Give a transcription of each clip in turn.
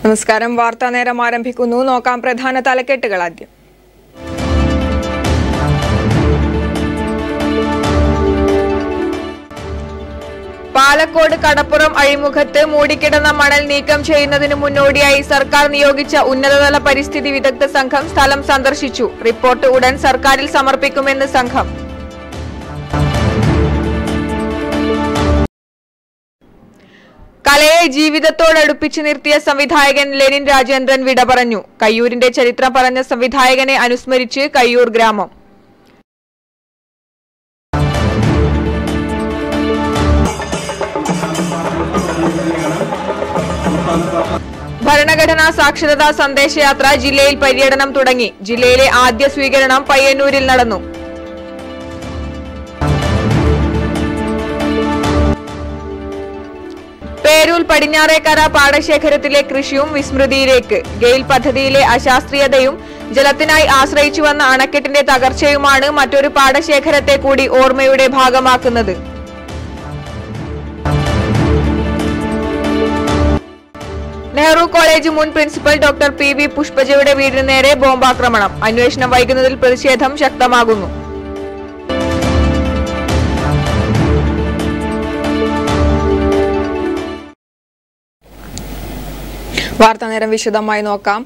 നമസ്കാരം. വാർത്താ നേരം ആരംഭിക്കുന്നു. നോക്കാം പ്രധാന തലക്കെട്ടുകൾ ആദ്യം. പാലക്കോട് കടപ്പുറം അഴിമുഖത്ത് മൂടിക്കിടന്ന മണൽ നീക്കം ചെയ്യുന്നതിന് മുന്നോടിയായി സർക്കാർ നിയോഗിച്ച ഉന്നതതല പരിസ്ഥിതി വിദഗ്ധ സംഘം സ്ഥലം സന്ദർശിച്ചു. റിപ്പോർട്ട് ഉടൻ സർക്കാരിൽ സമർപ്പിക്കുമെന്ന് സംഘം. കലയെ ജീവിതത്തോടടുപ്പിച്ചു നിർത്തിയ സംവിധായകൻ ലെനിൻ രാജേന്ദ്രൻ വിട പറഞ്ഞു. കയ്യൂരിന്റെ ചരിത്രം പറഞ്ഞ സംവിധായകനെ അനുസ്മരിച്ച് കയ്യൂർ ഗ്രാമം. ഭരണഘടനാ സാക്ഷരതാ സന്ദേശയാത്ര ജില്ലയിൽ പര്യടനം തുടങ്ങി. ജില്ലയിലെ ആദ്യ സ്വീകരണം പയ്യന്നൂരിൽ നടന്നു. പേരൂർ പടിഞ്ഞാറേക്കര പാടശേഖരത്തിലെ കൃഷിയും വിസ്മൃതിയിലേക്ക്. ഗെയിൽ പദ്ധതിയിലെ അശാസ്ത്രീയതയും ജലത്തിനായി ആശ്രയിച്ചുവന്ന അണക്കെട്ടിന്റെ തകർച്ചയുമാണ് മറ്റൊരു പാടശേഖരത്തെ കൂടി ഓർമ്മയുടെ ഭാഗമാക്കുന്നത്. നെഹ്റു കോളേജ് മുൻ പ്രിൻസിപ്പൽ ഡോക്ടർ PV പുഷ്പജയുടെ വീടിന് നേരെ ബോംബാക്രമണം. അന്വേഷണം വൈകുന്നതിൽ പ്രതിഷേധം ശക്തമാകുന്നു. വാർത്താനേരം വിശദമായി നോക്കാം.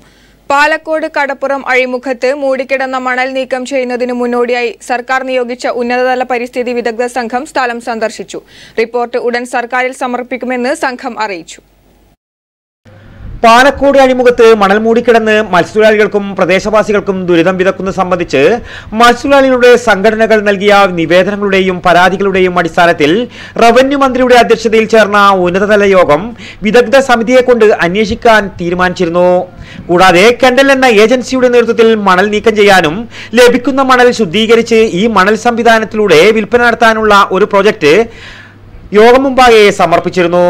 പാലക്കോട് കടപ്പുറം അഴിമുഖത്ത് മൂടിക്കിടന്ന മണൽ നീക്കം ചെയ്യുന്നതിന് മുന്നോടിയായി സർക്കാർ നിയോഗിച്ച ഉന്നതതല പരിസ്ഥിതി വിദഗ്ധ സംഘം സ്ഥലം സന്ദർശിച്ചു. റിപ്പോർട്ട് ഉടൻ സർക്കാരിൽ സമർപ്പിക്കുമെന്ന് സംഘം അറിയിച്ചു. പാലക്കോട് അഴിമുഖത്ത് മണൽ മൂടിക്കിടന്ന് മത്സ്യത്തൊഴിലാളികൾക്കും പ്രദേശവാസികൾക്കും ദുരിതം വിതക്കുന്നത് സംബന്ധിച്ച് മത്സ്യത്തൊഴിലാളികളുടെ സംഘടനകൾ നൽകിയ നിവേദനങ്ങളുടെയും പരാതികളുടെയും അടിസ്ഥാനത്തിൽ റവന്യൂ മന്ത്രിയുടെ അധ്യക്ഷതയിൽ ചേർന്ന ഉന്നതതല യോഗം വിദഗ്ധ സമിതിയെ കൊണ്ട് അന്വേഷിക്കാൻ തീരുമാനിച്ചിരുന്നു. കൂടാതെ കെൻഡൽ എന്ന ഏജൻസിയുടെ നേതൃത്വത്തിൽ മണൽ നീക്കം ചെയ്യാനും ലഭിക്കുന്ന മണൽ ശുദ്ധീകരിച്ച് ഈ മണൽ സംവിധാനത്തിലൂടെ വിൽപ്പന നടത്താനുള്ള ഒരു പ്രോജക്റ്റ് യോഗം മുമ്പാകെ സമർപ്പിച്ചിരുന്നു.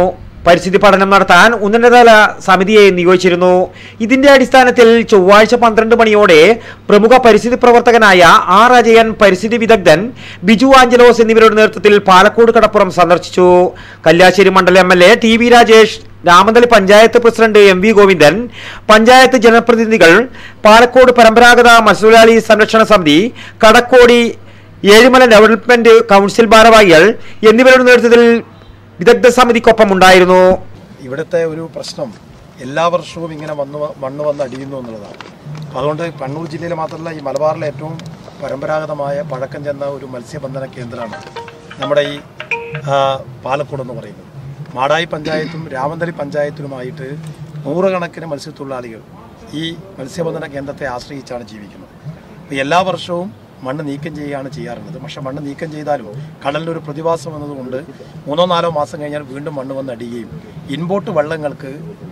പരിസ്ഥിതി പഠനം നടത്താൻ ഉന്നതതല സമിതിയെ നിയോഗിച്ചിരുന്നു. ഇതിന്റെ അടിസ്ഥാനത്തിൽ ചൊവ്വാഴ്ച 12 മണിയോടെ പ്രമുഖ പരിസ്ഥിതി പ്രവർത്തകനായ R. അജയൻ, പരിസ്ഥിതി വിദഗ്ധൻ ബിജു ആഞ്ചലോസ് എന്നിവരുടെ നേതൃത്വത്തിൽ പാലക്കോട് കടപ്പുറം സന്ദർശിച്ചു. കല്യാശ്ശേരി മണ്ഡലം MLA TV Rajesh, Ramanthali panchayat president MV Govindan, panchayat ജനപ്രതിനിധികൾ, പാലക്കോട് പരമ്പരാഗത മത്സ്യത്തൊഴിലാളി സംരക്ഷണ സമിതി, കടക്കോടി ഏഴിമല ഡെവലപ്മെന്റ് കൗൺസിൽ ഭാരവാഹികൾ എന്നിവരുടെ നേതൃത്വത്തിൽ വിദഗ്ധ സമിതിക്കൊപ്പം ഉണ്ടായിരുന്നു. ഇവിടുത്തെ ഒരു പ്രശ്നം എല്ലാ വർഷവും ഇങ്ങനെ മണ്ണ് വന്ന് അടിയുന്നു എന്നുള്ളതാണ്. അതുകൊണ്ട് കണ്ണൂർ ജില്ലയിൽ മാത്രമല്ല, ഈ മലബാറിലെ ഏറ്റവും പരമ്പരാഗതമായ പഴക്കം ചെന്ന ഒരു മത്സ്യബന്ധന കേന്ദ്രമാണ് നമ്മുടെ ഈ പാലക്കോട് എന്ന് പറയുന്നത്. മാടായി പഞ്ചായത്തും രാമന്തളി പഞ്ചായത്തിലുമായിട്ട് നൂറുകണക്കിന് മത്സ്യത്തൊഴിലാളികൾ ഈ മത്സ്യബന്ധന കേന്ദ്രത്തെ ആശ്രയിച്ചാണ് ജീവിക്കുന്നത്. എല്ലാ വർഷവും മണ്ണ് നീക്കം ചെയ്യുകയാണ് ചെയ്യാറുള്ളത്. പക്ഷേ മണ്ണ് നീക്കം ചെയ്താലും കടലിലൊരു പ്രതിഭാസം എന്നതുകൊണ്ട് 3-4 മാസം കഴിഞ്ഞാൽ വീണ്ടും മണ്ണ് വന്ന് അടിയുകയും ഇൻബോട്ട് വള്ളങ്ങൾക്ക്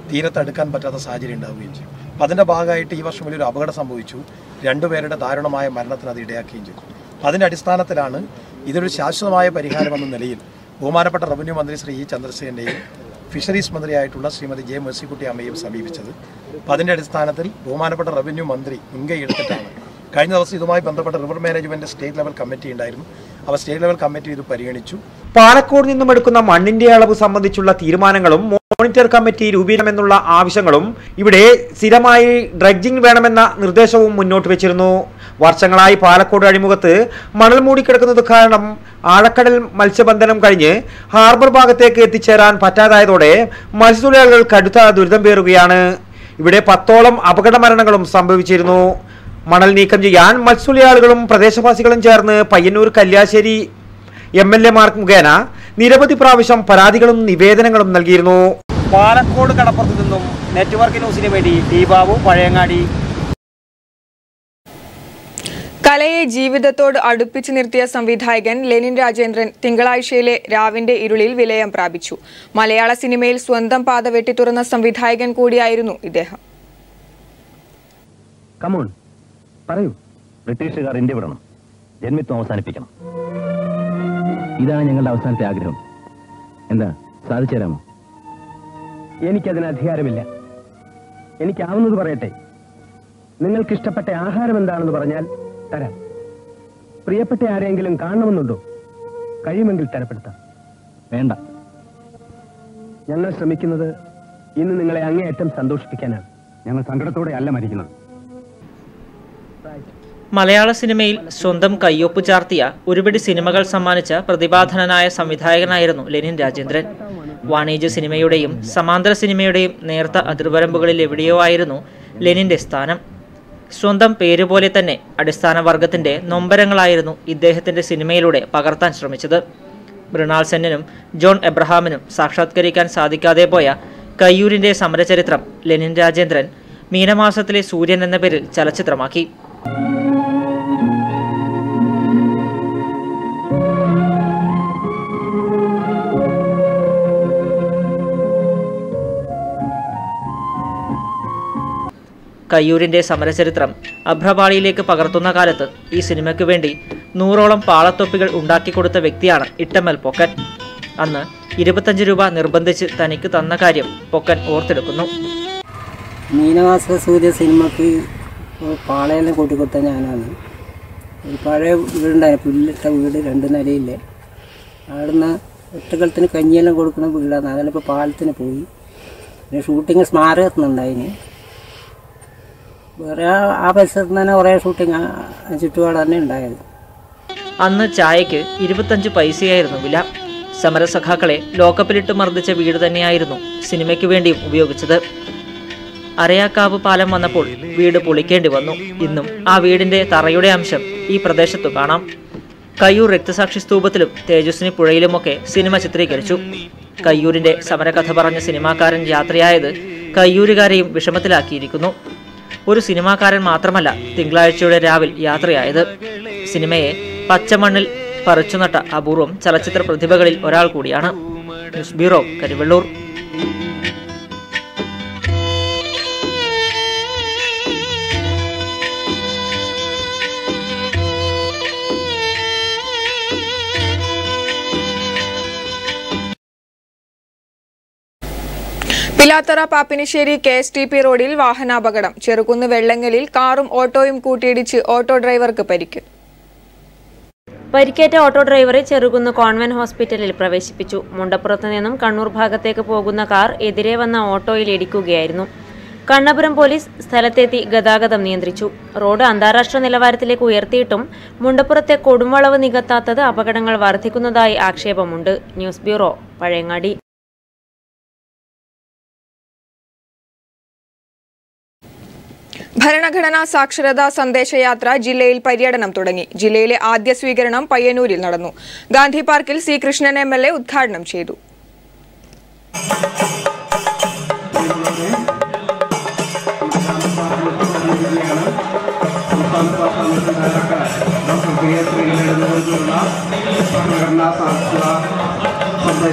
തീരത്തടുക്കാൻ പറ്റാത്ത സാഹചര്യം ഉണ്ടാവുകയും ചെയ്യും. അപ്പം അതിൻ്റെ ഭാഗമായിട്ട് ഈ വർഷം വലിയൊരു അപകടം സംഭവിച്ചു. 2 പേരുടെ ദാരുണമായ മരണത്തിന് അത് ഇടയാക്കുകയും ചെയ്തു. അതിൻ്റെ അടിസ്ഥാനത്തിലാണ് ഇതൊരു ശാശ്വതമായ പരിഹാരം എന്ന നിലയിൽ ബഹുമാനപ്പെട്ട റവന്യൂ മന്ത്രി ശ്രീ E. ചന്ദ്രശേഖരനെയും ഫിഷറീസ് മന്ത്രിയായിട്ടുള്ള ശ്രീമതി J. മേഴ്സിക്കുട്ടി അമ്മയും സമീപിച്ചത്. അപ്പം അതിൻ്റെ അടിസ്ഥാനത്തിൽ ബഹുമാനപ്പെട്ട റവന്യൂ മന്ത്രി മുൻകൈ എടുത്തിട്ടാണ്. കഴിഞ്ഞ ദിവസം ഇതുമായി ബന്ധപ്പെട്ട river management state level committee ഉണ്ടായിരുന്നു. അവ സ്റ്റേറ്റ് ലെവൽ കമ്മിറ്റി ഇത് പരിഗണിച്ചു. പാലക്കോട് നിന്നും എടുക്കുന്ന മണ്ണിന്റെ അളവ് സംബന്ധിച്ചുള്ള തീരുമാനങ്ങളും മോണിറ്റർ കമ്മിറ്റി രൂപീകരണമെന്നുള്ള ആവശ്യങ്ങളും ഇവിടെ സ്ഥിരമായി ഡ്രഡ്ജിംഗ് വേണമെന്ന നിർദ്ദേശവും മുന്നോട്ട് വെച്ചിരുന്നു. വർഷങ്ങളായി പാലക്കോട് അഴിമുഖത്ത് മണൽ മൂടിക്കിടക്കുന്നത് കാരണം ആഴക്കടൽ മത്സ്യബന്ധനം കഴിഞ്ഞ് ഹാർബർ ഭാഗത്തേക്ക് എത്തിച്ചേരാൻ പറ്റാതായതോടെ മത്സ്യത്തൊഴിലാളികൾ കടുത്ത ദുരിതം പേറുകയാണ്. ഇവിടെ 10ഓളം അപകട മരണങ്ങളും സംഭവിച്ചിരുന്നു. മണൽ നീക്കം ചെയ്യാൻ മത്സ്യത്തൊഴിലാളികളും പ്രദേശവാസികളും ചേർന്ന് പയ്യന്നൂർ കല്യാശ്ശേരി MLA-മാർക്ക് മുഖേന നിരവധി പ്രാവശ്യം പരാതികളും നിവേദനങ്ങളും നൽകിയിരുന്നു. പാലക്കോട് കടപ്പുറത്ത് നിന്നും നെറ്റ്വർക്ക് ന്യൂസിന് വേണ്ടി ടി ബാബു, പഴയങ്ങാടി. കലയെ ജീവിതത്തോട് അടുപ്പിച്ചു നിർത്തിയ സംവിധായകൻ ലെനിൻ രാജേന്ദ്രൻ തിങ്കളാഴ്ചയിലെ രാവിന്റെ ഇരുളിൽ വിലയം പ്രാപിച്ചു. മലയാള സിനിമയിൽ സ്വന്തം പാത വെട്ടിത്തുറന്ന സംവിധായകൻ കൂടിയായിരുന്നു ഇദ്ദേഹം. പറയൂ. ബ്രിട്ടീഷുകാർ ഇന്ത്യ വിടണം, ജന്മിത്വം അവസാനിപ്പിക്കണം. ഇതാണ് ഞങ്ങളുടെ അവസാനത്തെ ആഗ്രഹം. എന്താ, സാധിച്ചു തരാമോ? എനിക്കതിന് അധികാരമില്ല. എനിക്കാവുന്നത് പറയട്ടെ. നിങ്ങൾക്കിഷ്ടപ്പെട്ട ആഹാരം എന്താണെന്ന് പറഞ്ഞാൽ തരാം. പ്രിയപ്പെട്ട ആരെങ്കിലും കാണണമെന്നുണ്ടോ? കഴിയുമെങ്കിൽ തരപ്പെടുത്താം. വേണ്ട. ഞങ്ങൾ ശ്രമിക്കുന്നത് ഇന്ന് നിങ്ങളെ അങ്ങേയറ്റം സന്തോഷിപ്പിക്കാനാണ്. ഞങ്ങൾ സങ്കടത്തോടെ അല്ല മരിക്കുന്നത്. മലയാള സിനിമയിൽ സ്വന്തം കയ്യൊപ്പ് ചാർത്തിയ ഒരുപിടി സിനിമകൾ സമ്മാനിച്ച പ്രതിഭാധനനായ സംവിധായകനായിരുന്നു ലെനിൻ രാജേന്ദ്രൻ. വാണിജ്യ സിനിമയുടെയും സമാന്തര സിനിമയുടെയും നേർത്ത അതിർവരമ്പുകളിൽ എവിടെയോ ആയിരുന്നു ലെനിന്റെ സ്ഥാനം. സ്വന്തം പേരുപോലെ തന്നെ അടിസ്ഥാന വർഗത്തിന്റെ നൊമ്പരങ്ങളായിരുന്നു ഇദ്ദേഹത്തിന്റെ സിനിമയിലൂടെ പകർത്താൻ ശ്രമിച്ചത്. മൃണാൾ സെന്നിനും ജോൺ എബ്രഹാമിനും സാക്ഷാത്കരിക്കാൻ സാധിക്കാതെ പോയ കയ്യൂരിന്റെ സമരചരിത്രം ലെനിൻ രാജേന്ദ്രൻ മീനമാസത്തിലെ സൂര്യൻ എന്ന പേരിൽ ചലച്ചിത്രമാക്കി. കയ്യൂരിന്റെ സമരചരിത്രം അഭ്രപാളിയിലേക്ക് പകർത്തുന്ന കാലത്ത് ഈ സിനിമയ്ക്ക് വേണ്ടി 100ഓളം പാളത്തൊപ്പികൾ ഉണ്ടാക്കിക്കൊടുത്ത വ്യക്തിയാണ് ഇട്ടമ്മൽ പൊക്കൻ. അന്ന് 25 രൂപ നിർബന്ധിച്ച് തനിക്ക് തന്ന കാര്യം പൊക്കൻ ഓർത്തെടുക്കുന്നു. മീനമാസ സൂര്യ സിനിമക്ക് പാളയെല്ലാം കൂട്ടിക്കൊടുത്ത ഞാനാണ്. ഒരു പഴയ വീടുണ്ടായിരുന്നു, പുല്ലിട്ട വീട്, 2 നിലയില്ലേ. അവിടുന്ന് ഒറ്റക്കലത്തിന് കഞ്ഞിയെല്ലാം കൊടുക്കുന്ന വീടാണ്. അതിലിപ്പോൾ പാലത്തിന് പോയി. പിന്നെ ഷൂട്ടിങ് സ്മാരകത്തുനിന്നുണ്ടായിന്. വേറെ ആ പരിസരത്ത് തന്നെ കുറേ ഷൂട്ടിങ് ചുറ്റുപാട് തന്നെ ഉണ്ടായത്. അന്ന് ചായക്ക് 25 പൈസയായിരുന്നു വില. സമരസഖാക്കളെ ലോക്കപ്പിലിട്ട് മർദ്ദിച്ച വീട് തന്നെയായിരുന്നു സിനിമയ്ക്ക് വേണ്ടിയും ഉപയോഗിച്ചത്. അരയാക്കാവ് പാലം വന്നപ്പോൾ വീട് പൊളിക്കേണ്ടി വന്നു. ഇന്നും ആ വീടിന്റെ തറയുടെ അംശം ഈ പ്രദേശത്തു കാണാം. കയ്യൂർ രക്തസാക്ഷി സ്തൂപത്തിലും തേജസ്വിനി പുഴയിലുമൊക്കെ സിനിമ ചിത്രീകരിച്ചു. കയ്യൂരിന്റെ സമരകഥ പറഞ്ഞ സിനിമാക്കാരൻ യാത്രയായത് കയ്യൂരുകാരെയും വിഷമത്തിലാക്കിയിരിക്കുന്നു. ഒരു സിനിമാക്കാരൻ മാത്രമല്ല തിങ്കളാഴ്ചയുടെ രാവിൽ യാത്രയായത്. സിനിമയെ പച്ചമണ്ണിൽ പറിച്ചുനട്ട അപൂർവം ചലച്ചിത്ര പ്രതിഭകളിൽ ഒരാൾ കൂടിയാണ്. News bureau, Karivellur. Pilathara Pappinisseri KSTP റോഡിൽ വാഹനാപകടം. ചെറുകുന്ന് വെള്ളങ്ങലിൽ കാറും ഓട്ടോയും കൂട്ടിയിടിച്ച് ഓട്ടോ ഡ്രൈവർക്ക് പരിക്ക്. പരിക്കേറ്റ ഓട്ടോ ഡ്രൈവറെ ചെറുകുന്ന് കോൺവെന്റ് ഹോസ്പിറ്റലിൽ പ്രവേശിപ്പിച്ചു. മുണ്ടപ്പുറത്ത് നിന്നും കണ്ണൂർ ഭാഗത്തേക്ക് പോകുന്ന കാർ എതിരെ വന്ന ഓട്ടോയിൽ ഇടിക്കുകയായിരുന്നു. കണ്ണപുരം പോലീസ് സ്ഥലത്തെത്തി ഗതാഗതം നിയന്ത്രിച്ചു. റോഡ് അന്താരാഷ്ട്ര നിലവാരത്തിലേക്ക് ഉയർത്തിയിട്ടും മുണ്ടപ്പുറത്തെ കൊടുംവളവ് നികത്താത്തത് അപകടങ്ങൾ വർദ്ധിക്കുന്നതായി ആക്ഷേപമുണ്ട്. News bureau, Pazhayangadi. ഭരണഘടനാ സാക്ഷരതാ സന്ദേശയാത്ര ജില്ലയിൽ പര്യടനം തുടങ്ങി. ജില്ലയിലെ ആദ്യ സ്വീകരണം പയ്യന്നൂരിൽ നടന്നു. ഗാന്ധി പാർക്കിൽ സി കൃഷ്ണൻ MLA ഉദ്ഘാടനം ചെയ്തു.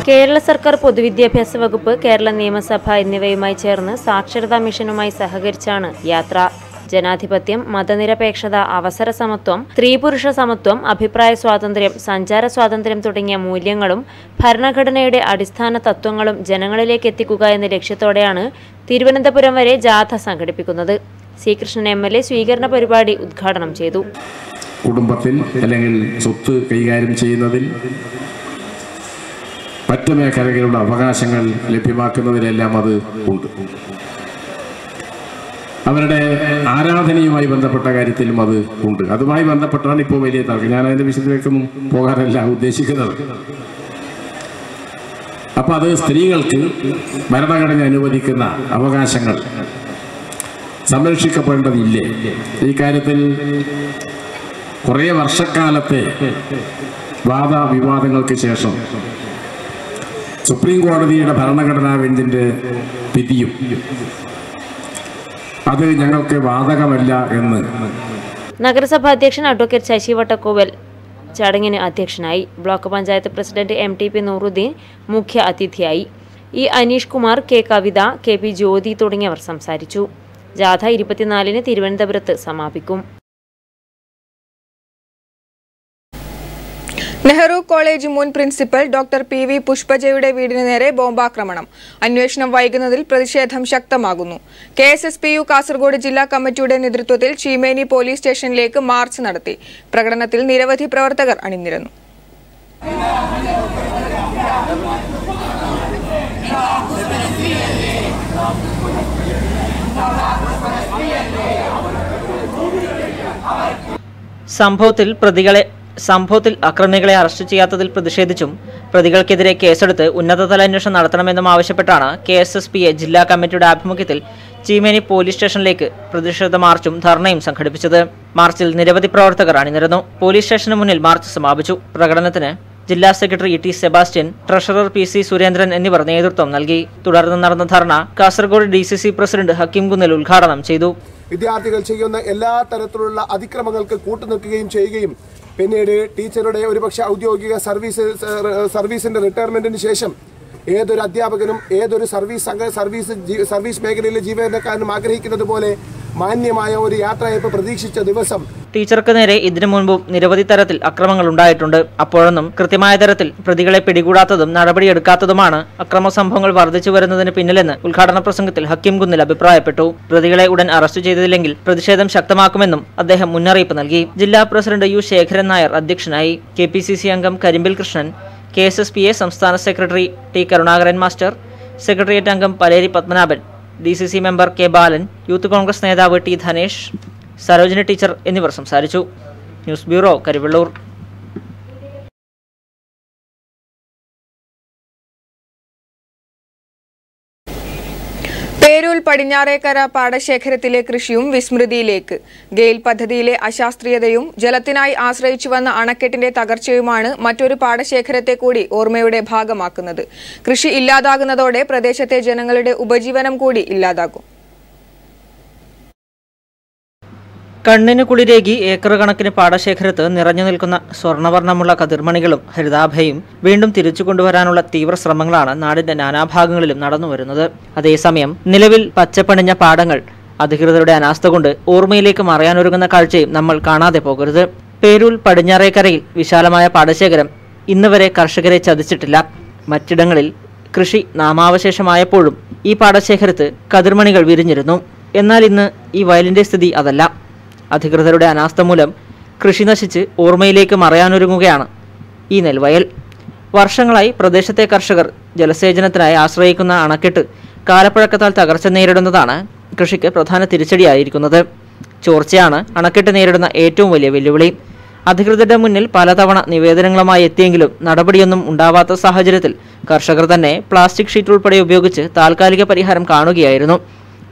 കേരള സർക്കാർ പൊതുവിദ്യാഭ്യാസ വകുപ്പ്, കേരള നിയമസഭ എന്നിവയുമായി ചേർന്ന് സാക്ഷരതാ മിഷനുമായി സഹകരിച്ചാണ് യാത്ര. ജനാധിപത്യം, മതനിരപേക്ഷത, അവസര സമത്വം, സ്ത്രീ പുരുഷ സമത്വം, അഭിപ്രായ സ്വാതന്ത്ര്യം, സഞ്ചാര സ്വാതന്ത്ര്യം തുടങ്ങിയ മൂല്യങ്ങളും ഭരണഘടനയുടെ അടിസ്ഥാന തത്വങ്ങളും ജനങ്ങളിലേക്ക് എത്തിക്കുക എന്ന ലക്ഷ്യത്തോടെയാണ് തിരുവനന്തപുരം വരെ ജാഥ സംഘടിപ്പിക്കുന്നത്. സി കൃഷ്ണൻ MLA സ്വീകരണ പരിപാടി ഉദ്ഘാടനം ചെയ്തു. കുടുംബത്തിൽ അല്ലെങ്കിൽ സ്വത്ത് കൈകാര്യം ചെയ്യുന്നതിൽ മറ്റു മേഖലകളുടെ അവകാശങ്ങൾ ലഭ്യമാക്കുന്നതിലെല്ലാം അത് ഉണ്ട്. അവരുടെ ആരാധനയുമായി ബന്ധപ്പെട്ട കാര്യത്തിലും അത് ഉണ്ട്. അതുമായി ബന്ധപ്പെട്ടാണ് ഇപ്പോൾ വലിയ തർക്കം. ഞാൻ അതിൻ്റെ വിശദത്തിലേക്കൊന്നും പോകാനല്ല ഉദ്ദേശിക്കുന്നത്. അപ്പം അത് സ്ത്രീകൾക്ക് ഭരണഘടന അനുവദിക്കുന്ന അവകാശങ്ങൾ സംരക്ഷിക്കപ്പെടേണ്ടതില്ലേ? ഈ കാര്യത്തിൽ കുറേ വർഷക്കാലത്തെ വാദവിവാദങ്ങൾക്ക് ശേഷം സുപ്രീം കോടതിയുടെ ഭരണഘടനാ ബെഞ്ചിൻ്റെ വിധിയും അത് ഞങ്ങൾക്ക് ബാധകമല്ല എന്ന് നഗരസഭാ അധ്യക്ഷൻ അഡ്വക്കേറ്റ് ശശി വട്ടക്കോവൽ ചടങ്ങിന് അധ്യക്ഷനായി. Block panchayat president MTP Nooruddeen മുഖ്യ അതിഥിയായി. E അനീഷ് കുമാർ, K കവിത, KP ജ്യോതി തുടങ്ങിയവർ സംസാരിച്ചു. ജാഥ 24-ന് തിരുവനന്തപുരത്ത് സമാപിക്കും. നെഹ്റു കോളേജ് മുൻ പ്രിൻസിപ്പൽ ഡോക്ടർ PV പുഷ്പജയുടെ വീടിന് നേരെ ബോംബാക്രമണം. അന്വേഷണം വൈകുന്നതിൽ പ്രതിഷേധം ശക്തമാകുന്നു. KSSPU കാസർഗോഡ് ജില്ലാ കമ്മിറ്റിയുടെ നേതൃത്വത്തിൽ ചീമേനി പോലീസ് സ്റ്റേഷനിലേക്ക് മാർച്ച് നടത്തി. പ്രകടനത്തിൽ നിരവധി പ്രവർത്തകർ അണിനിരന്നു. സംഭവത്തിൽ അക്രമികളെ അറസ്റ്റ് ചെയ്യാത്തതിൽ പ്രതിഷേധിച്ചും പ്രതികൾക്കെതിരെ കേസെടുത്ത് ഉന്നതതല അന്വേഷണം നടത്തണമെന്നും ആവശ്യപ്പെട്ടാണ് KSSPA ജില്ലാ കമ്മിറ്റിയുടെ ആഭിമുഖ്യത്തിൽ ചീമേനി പോലീസ് സ്റ്റേഷനിലേക്ക് പ്രതിഷേധ മാർച്ചും ധർണയും സംഘടിപ്പിച്ചത്. മാർച്ചിൽ നിരവധി പ്രവർത്തകർ അണിനിരന്നു. പോലീസ് സ്റ്റേഷന് മുന്നിൽ മാർച്ച് സമാപിച്ചു. പ്രകടനത്തിന് ജില്ലാ secretary T Sebastian, treasurer PC Surendran എന്നിവർ നേതൃത്വം നൽകി. തുടർന്ന് നടന്ന ധർണ കാസർഗോഡ് DCC പ്രസിഡന്റ് ഹക്കീം കുന്നിൽ ഉദ്ഘാടനം ചെയ്തു. വിദ്യാർത്ഥികൾ ചെയ്യുന്ന എല്ലാ തരത്തിലുള്ള അതിക്രമങ്ങൾക്ക് കൂട്ടുനിൽക്കുകയും ചെയ്യുകയും പിന്നീട് ടീച്ചറുടെ ഒരുപക്ഷെ ഔദ്യോഗിക സർവീസിന്റെ റിട്ടയർമെന്റിന് ശേഷം ഏതൊരു അധ്യാപകനും ഏതൊരു സർവീസ് മേഖലയിലെ ജീവനക്കാരനും ആഗ്രഹിക്കുന്നത് പോലെ മാന്യമായ ഒരു യാത്രയയപ്പ് പ്രതീക്ഷിച്ച ദിവസം ടീച്ചർക്ക് നേരെ ഇതിനു മുൻപും നിരവധി തരത്തിൽ അക്രമങ്ങൾ ഉണ്ടായിട്ടുണ്ട്. അപ്പോഴൊന്നും കൃത്യമായ തരത്തിൽ പ്രതികളെ പിടികൂടാത്തതും നടപടിയെടുക്കാത്തതുമാണ് അക്രമ സംഭവങ്ങൾ വർദ്ധിച്ചു വരുന്നതിന് പിന്നിലെന്ന് ഉദ്ഘാടന പ്രസംഗത്തിൽ ഹക്കീം കുന്നിൽ അഭിപ്രായപ്പെട്ടു. പ്രതികളെ ഉടൻ അറസ്റ്റ് ചെയ്തില്ലെങ്കിൽ പ്രതിഷേധം ശക്തമാക്കുമെന്നും അദ്ദേഹം മുന്നറിയിപ്പ് നൽകി. ജില്ലാ പ്രസിഡന്റ് U ശേഖരൻ നായർ അധ്യക്ഷനായി. KPCC അംഗം കരിമ്പിൽ കൃഷ്ണൻ, KSSPA സംസ്ഥാന secretary T Karunakaran master, secretariat അംഗം Paleri Padmanabhan, DCC member K Balan, youth congress നേതാവ് T ധനേഷ്, സരോജിനി ടീച്ചർ എന്നിവർ സംസാരിച്ചു. News bureau, Karivellur. പേരൂൽ പടിഞ്ഞാറേക്കര പാടശേഖരത്തിലെ കൃഷിയും വിസ്മൃതിയിലേക്ക്. ഗെയിൽ പദ്ധതിയിലെ അശാസ്ത്രീയതയും ജലത്തിനായി ആശ്രയിച്ചു വന്ന അണക്കെട്ടിന്റെ തകർച്ചയുമാണ് മറ്റൊരു പാടശേഖരത്തെ കൂടി ഓർമ്മയുടെ ഭാഗമാക്കുന്നത്. കൃഷി ഇല്ലാതാകുന്നതോടെ പ്രദേശത്തെ ജനങ്ങളുടെ ഉപജീവനം കൂടി ഇല്ലാതാകും. കണ്ണിന് കുളിരേകി ഏക്കർ കണക്കിന് പാടശേഖരത്ത് നിറഞ്ഞു നിൽക്കുന്ന സ്വർണ്ണവർണ്ണമുള്ള കതിർമണികളും ഹരിതാഭയും വീണ്ടും തിരിച്ചു കൊണ്ടുവരാനുള്ള തീവ്ര ശ്രമങ്ങളാണ് നാടിന്റെ നാനാഭാഗങ്ങളിലും നടന്നുവരുന്നത്. അതേസമയം നിലവിൽ പച്ചപ്പണിഞ്ഞ പാടങ്ങൾ അധികൃതരുടെ അനാസ്ഥ കൊണ്ട് ഓർമ്മയിലേക്ക് മറയാനൊരുങ്ങുന്ന കാഴ്ചയും നമ്മൾ കാണാതെ പോകരുത്. പേരൂൽ പടിഞ്ഞാറേക്കരയിൽ വിശാലമായ പാടശേഖരം ഇന്ന് വരെ കർഷകരെ ചതിച്ചിട്ടില്ല. മറ്റിടങ്ങളിൽ കൃഷി നാമാവശേഷമായപ്പോഴും ഈ പാടശേഖരത്ത് കതിർമണികൾ വിരിഞ്ഞിരുന്നു. എന്നാൽ ഇന്ന് ഈ വയലിന്റെ സ്ഥിതി അതല്ല. അധികൃതരുടെ അനാസ്ഥ മൂലം കൃഷി നശിച്ച് ഓർമ്മയിലേക്ക് മറയാനൊരുങ്ങുകയാണ് ഈ നെൽവയൽ. വർഷങ്ങളായി പ്രദേശത്തെ കർഷകർ ജലസേചനത്തിനായി ആശ്രയിക്കുന്ന അണക്കെട്ട് കാലപ്പഴക്കത്താൽ തകർച്ച നേരിടുന്നതാണ് കൃഷിക്ക് പ്രധാന തിരിച്ചടിയായിരിക്കുന്നത്. ചോർച്ചയാണ് അണക്കെട്ട് നേരിടുന്ന ഏറ്റവും വലിയ വെല്ലുവിളി. അധികൃതരുടെ മുന്നിൽ പലതവണ നിവേദനങ്ങളുമായി എത്തിയെങ്കിലും നടപടിയൊന്നും ഉണ്ടാവാത്ത സാഹചര്യത്തിൽ കർഷകർ തന്നെ പ്ലാസ്റ്റിക് ഷീറ്റ് ഉൾപ്പെടെ ഉപയോഗിച്ച് താൽക്കാലിക പരിഹാരം കാണുകയായിരുന്നു.